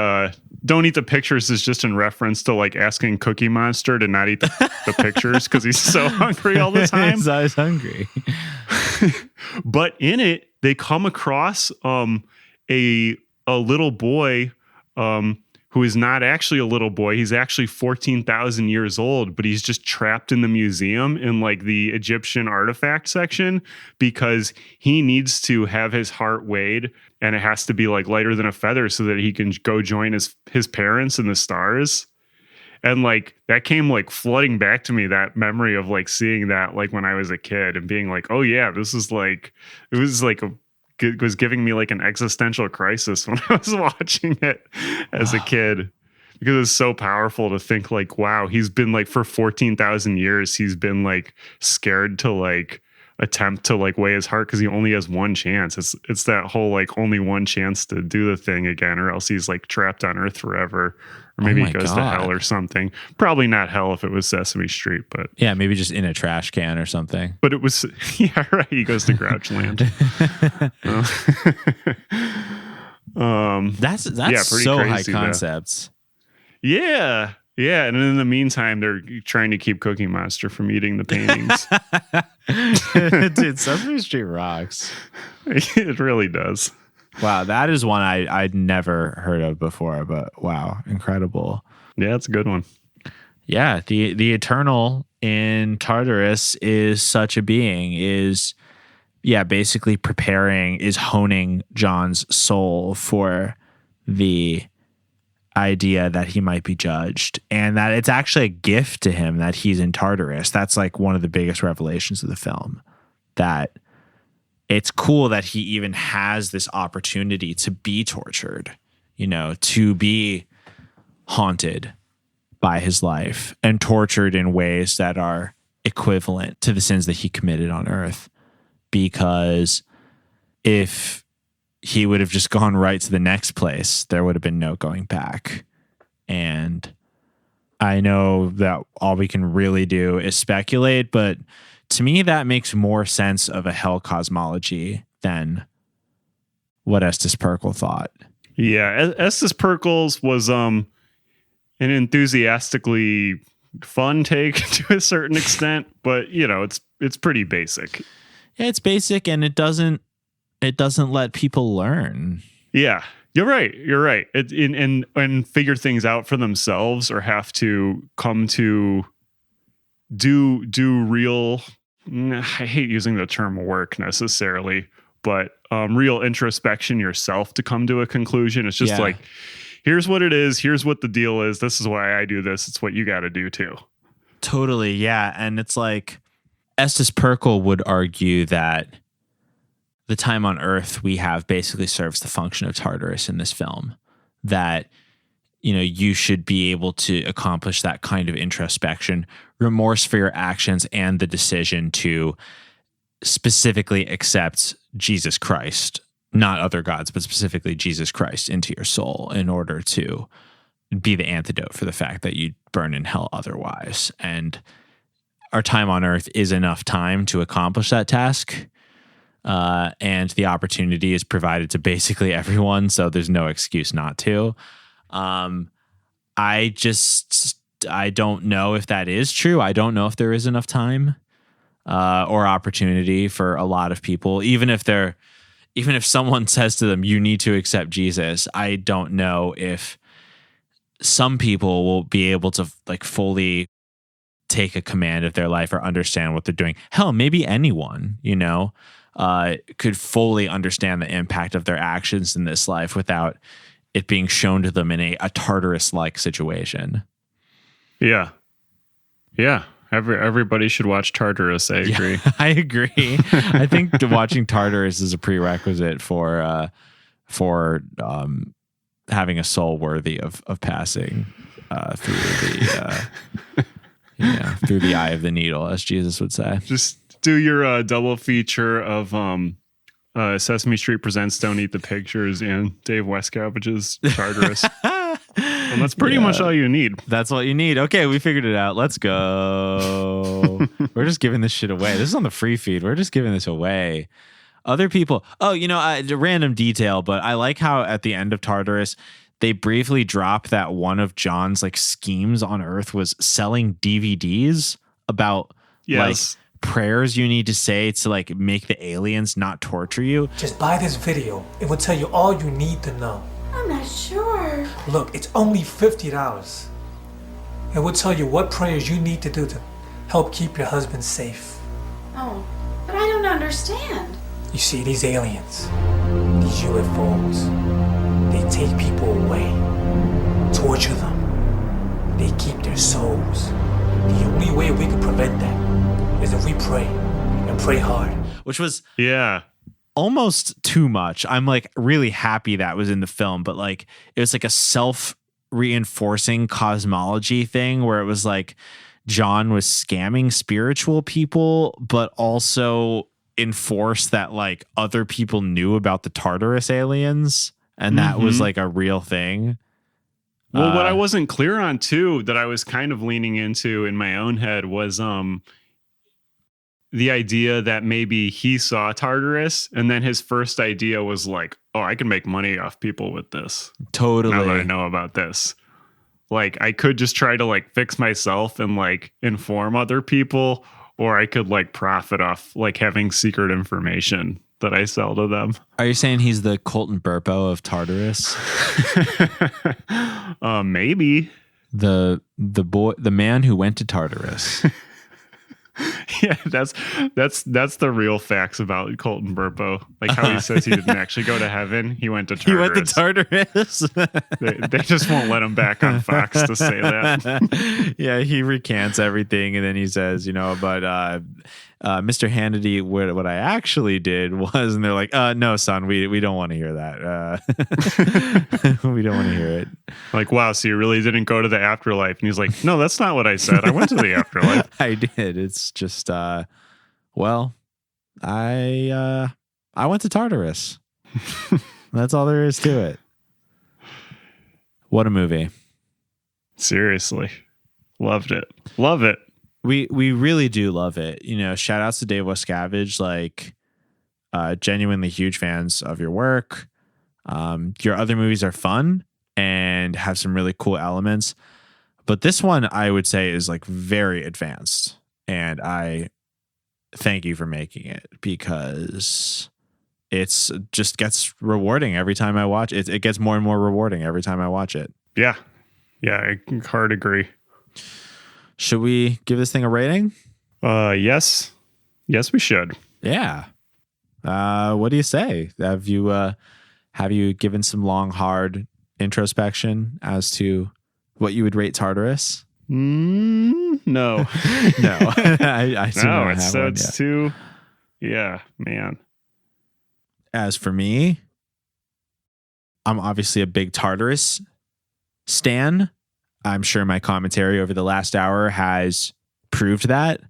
Don't Eat the Pictures is just in reference to like asking Cookie Monster to not eat the pictures because he's so hungry all the time. He's always hungry. But in it, they come across a little boy who is not actually a little boy. He's actually 14,000 years old, but he's just trapped in the museum in like the Egyptian artifact section because he needs to have his heart weighed, and it has to be like lighter than a feather so that he can go join his parents in the stars. And like that came like flooding back to me, that memory of like seeing that like when I was a kid and being like, oh yeah, this is like, it was giving me like an existential crisis when I was watching it as a kid, because it's so powerful to think like, wow, he's been like for 14,000 years, he's been like scared to like attempt to like weigh his heart because he only has one chance. It's that whole like only one chance to do the thing again, or else he's like trapped on Earth forever. Or maybe he goes to hell or something. Probably not hell if it was Sesame Street, but yeah, maybe just in a trash can or something. But it was, yeah, right. He goes to Grouchland. That's yeah, so crazy, high concepts. Yeah. Yeah. And in the meantime, they're trying to keep Cookie Monster from eating the paintings. Dude, Sesame Street rocks. It really does. Wow, that is one I'd never heard of before, but wow, incredible. Yeah, it's a good one. Yeah, the Eternal in Tartarus is such a being, basically is honing John's soul for the idea that he might be judged, and that it's actually a gift to him that he's in Tartarus. That's like one of the biggest revelations of the film, that it's cool that he even has this opportunity to be tortured, to be haunted by his life and tortured in ways that are equivalent to the sins that he committed on Earth. Because if he would have just gone right to the next place, there would have been no going back. And I know that all we can really do is speculate, but to me, that makes more sense of a hell cosmology than what Estus Pirkle thought. Yeah, Estus Pirkle's was an enthusiastically fun take to a certain extent, but it's pretty basic. Yeah, it's basic, and it doesn't let people learn. Yeah, you're right. And figure things out for themselves, or have to come to do real. I hate using the term work necessarily, but real introspection yourself to come to a conclusion. It's just like, here's what it is. Here's what the deal is. This is why I do this. It's what you got to do too. Totally. Yeah. And it's like Estus Pirkle would argue that the time on Earth we have basically serves the function of Tartarus in this film, that you should be able to accomplish that kind of introspection, remorse for your actions, and the decision to specifically accept Jesus Christ, not other gods, but specifically Jesus Christ into your soul in order to be the antidote for the fact that you burn in hell otherwise. And our time on Earth is enough time to accomplish that task. And the opportunity is provided to basically everyone, so there's no excuse not to. I don't know if that is true. I don't know if there is enough time or opportunity for a lot of people, even if someone says to them, you need to accept Jesus. I don't know if some people will be able to like fully take a command of their life or understand what they're doing. Hell, maybe anyone, could fully understand the impact of their actions in this life without it being shown to them in a Tartarus-like situation. Yeah. Everybody should watch Tartarus. I agree. Yeah, I agree. I think watching Tartarus is a prerequisite for having a soul worthy of passing through the eye of the needle, as Jesus would say. Just do your double feature of Sesame Street Presents Don't Eat the Pictures and Dave Wascavage's Tartarus. And that's pretty much all you need. That's what you need. Okay, we figured it out. Let's go. We're just giving this shit away. This is on the free feed. We're just giving this away. Other people. Oh, a random detail, but I like how at the end of Tartarus, they briefly drop that one of John's like schemes on Earth was selling DVDs about like prayers you need to say to like make the aliens not torture you. Just buy this video. It will tell you all you need to know. I'm not sure. Look, it's only $50. It will tell you what prayers you need to do to help keep your husband safe. Oh, but I don't understand. You see, these aliens, these UFOs, they take people away, torture them. They keep their souls. The only way we can prevent that is if we pray, and pray hard. Which was almost too much. I'm like really happy that was in the film, but like it was like a self-reinforcing cosmology thing where it was like John was scamming spiritual people, but also enforced that like other people knew about the Tartarus aliens, and that was like a real thing. Well, what I wasn't clear on too, that I was kind of leaning into in my own head was the idea that maybe he saw Tartarus and then his first idea was like, oh, I can make money off people with this. Totally. Now that I know about this. Like I could just try to like fix myself and like inform other people, or I could like profit off like having secret information that I sell to them. Are you saying he's the Colton Burpo of Tartarus? Maybe. The man who went to Tartarus. Yeah, that's the real facts about Colton Burpo. Like how he says he didn't actually go to heaven. He went to Tartarus. He went to Tartarus. they just won't let him back on Fox to say that. Yeah, he recants everything, and then he says, but Mr. Hannity, what I actually did was, and they're like, no, son, we don't want to hear that. We don't want to hear it. Like, wow, so you really didn't go to the afterlife? And he's like, no, that's not what I said. I went to the afterlife. I did. It's just, I went to Tartarus. That's all there is to it. What a movie. Seriously. Loved it. Love it. We really do love it. Shout outs to Dave Wascavage, like genuinely huge fans of your work. Your other movies are fun and have some really cool elements. But this one I would say is like very advanced. And I thank you for making it, because it's just gets rewarding every time I watch it. It gets more and more rewarding every time I watch it. Yeah. Yeah, I can hard agree. Should we give this thing a rating? Yes. Yes, we should. Yeah. What do you say? Have you given some long, hard introspection as to what you would rate Tartarus? No. No. I no, it's too. Yeah, man. As for me, I'm obviously a big Tartarus stan. I'm sure my commentary over the last hour has proved that.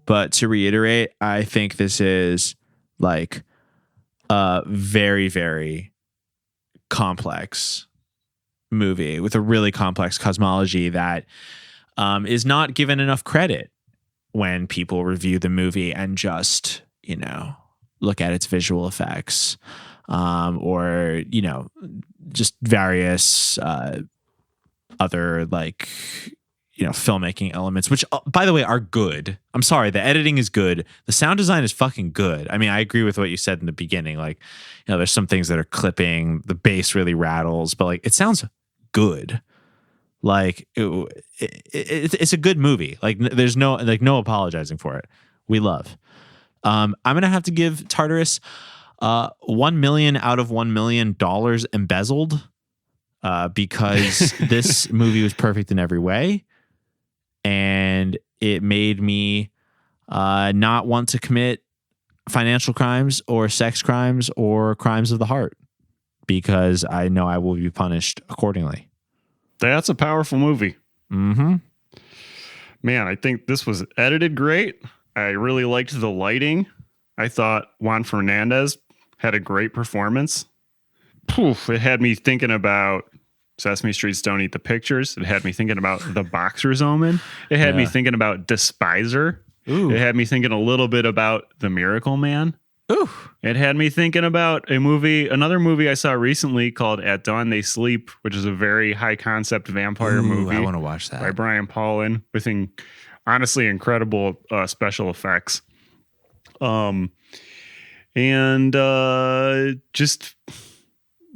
But to reiterate, I think this is like a very, very complex movie with a really complex cosmology that is not given enough credit when people review the movie and just, look at its visual effects or, just various other filmmaking elements, which by the way are good. I'm sorry, the editing is good, the sound design is fucking good. I mean, I agree with what you said in the beginning, like there's some things that are clipping, the bass really rattles, but like it sounds good. Like it's a good movie. Like there's no apologizing for it. We love. I'm gonna have to give Tartarus $1 million out of $1 million embezzled. Because this movie was perfect in every way, and it made me not want to commit financial crimes or sex crimes or crimes of the heart, because I know I will be punished accordingly. That's a powerful movie. Mm-hmm. Man, I think this was edited great. I really liked the lighting. I thought Juan Fernandez had a great performance. Poof, it had me thinking about Sesame Street's Don't Eat the Pictures. It had me thinking about The Boxer's Omen. It had me thinking about Despiser. Ooh. It had me thinking a little bit about The Miracle Man. Ooh. It had me thinking about another movie I saw recently called At Dawn They Sleep, which is a very high concept vampire movie. I want to watch that. By Brian Paulin, with honestly incredible special effects.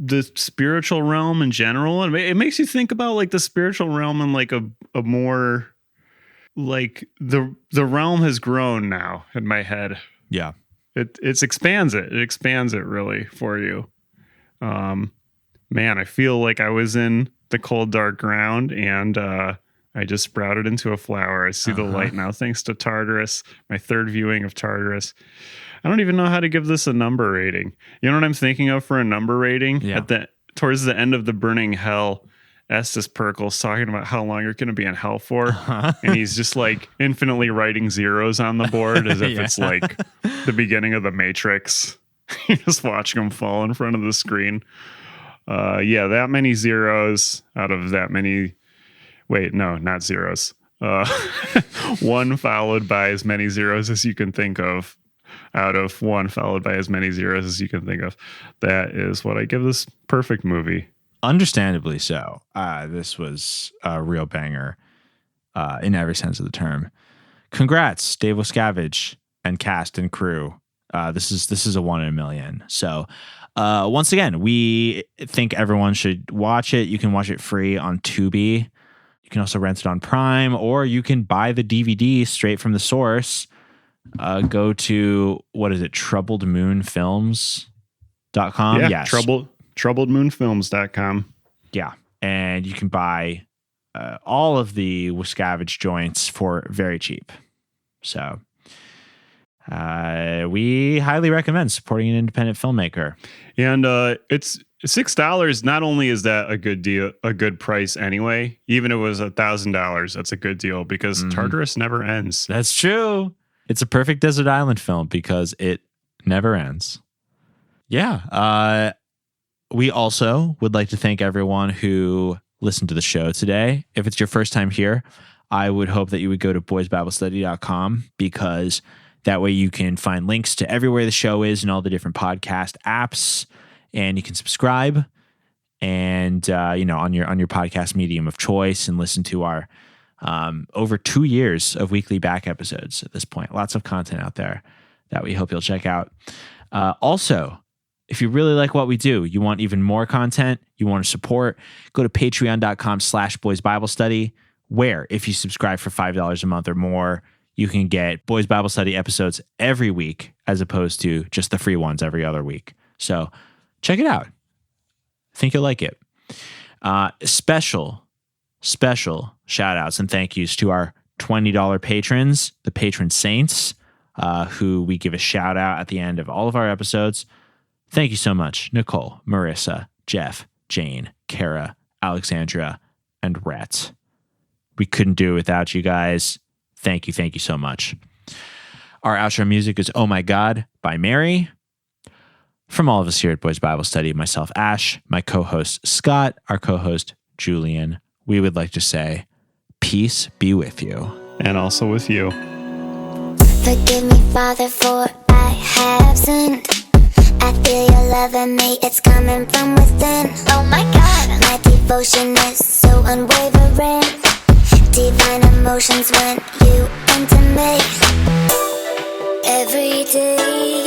the spiritual realm in general, and it makes you think about like the spiritual realm and like a more like the realm has grown now in my head. Yeah. It expands it. It expands it really for you. Man, I feel like I was in the cold, dark ground, and I just sprouted into a flower. I see the light now, thanks to Tartarus, my third viewing of Tartarus. I don't even know how to give this a number rating. You know what I'm thinking of for a number rating? Yeah. Towards the end of the burning hell, Estus Pirkle's talking about how long you're going to be in hell for. And he's just like infinitely writing zeros on the board as if it's like the beginning of the Matrix. You're just watching them fall in front of the screen. That many zeros out of that many. Wait, no, not zeros. One followed by as many zeros as you can think of. Out of one followed by as many zeros as you can think of. That is what I give this perfect movie. Understandably so. This was a real banger in every sense of the term. Congrats, Dave Wascavage and cast and crew. This is a 1 in a million. So once again, we think everyone should watch it. You can watch it free on Tubi. You can also rent it on Prime, or you can buy the DVD straight from the source. Go to, what is it, troubledmoonfilms.com? Yeah, yes. troubledmoonfilms.com. Yeah, and you can buy all of the Wascavage joints for very cheap. So we highly recommend supporting an independent filmmaker. And it's $6. Not only is that a good deal, a good price anyway, even if it was $1,000, that's a good deal because Tartarus never ends. That's true. It's a perfect desert island film because it never ends. Yeah. We also would like to thank everyone who listened to the show today. If it's your first time here, I would hope that you would go to boysbiblestudy.com because that way you can find links to everywhere the show is and all the different podcast apps, and you can subscribe and on your podcast medium of choice and listen to our over 2 years of weekly back episodes at this point. Lots of content out there that we hope you'll check out. Also, if you really like what we do, you want even more content, you want to support, go to patreon.com/boysbiblestudy, where if you subscribe for $5 a month or more, you can get Boys Bible Study episodes every week as opposed to just the free ones every other week. So check it out. I think you'll like it. Special shout outs and thank yous to our $20 patrons, the patron saints, who we give a shout out at the end of all of our episodes. Thank you so much, Nicole, Marissa, Jeff, Jane, Kara, Alexandra, and Rhett. We couldn't do it without you guys. Thank you so much. Our outro music is Oh My God by Mary. From all of us here at Boys Bible Study, myself, Ash, my co-host, Scott, our co-host, Julian, we would like to say, peace be with you. And also with you. Forgive me, Father, for I have sinned. I feel your love in me, it's coming from within. Oh my God, my devotion is so unwavering. Divine emotions when you enter me. Every day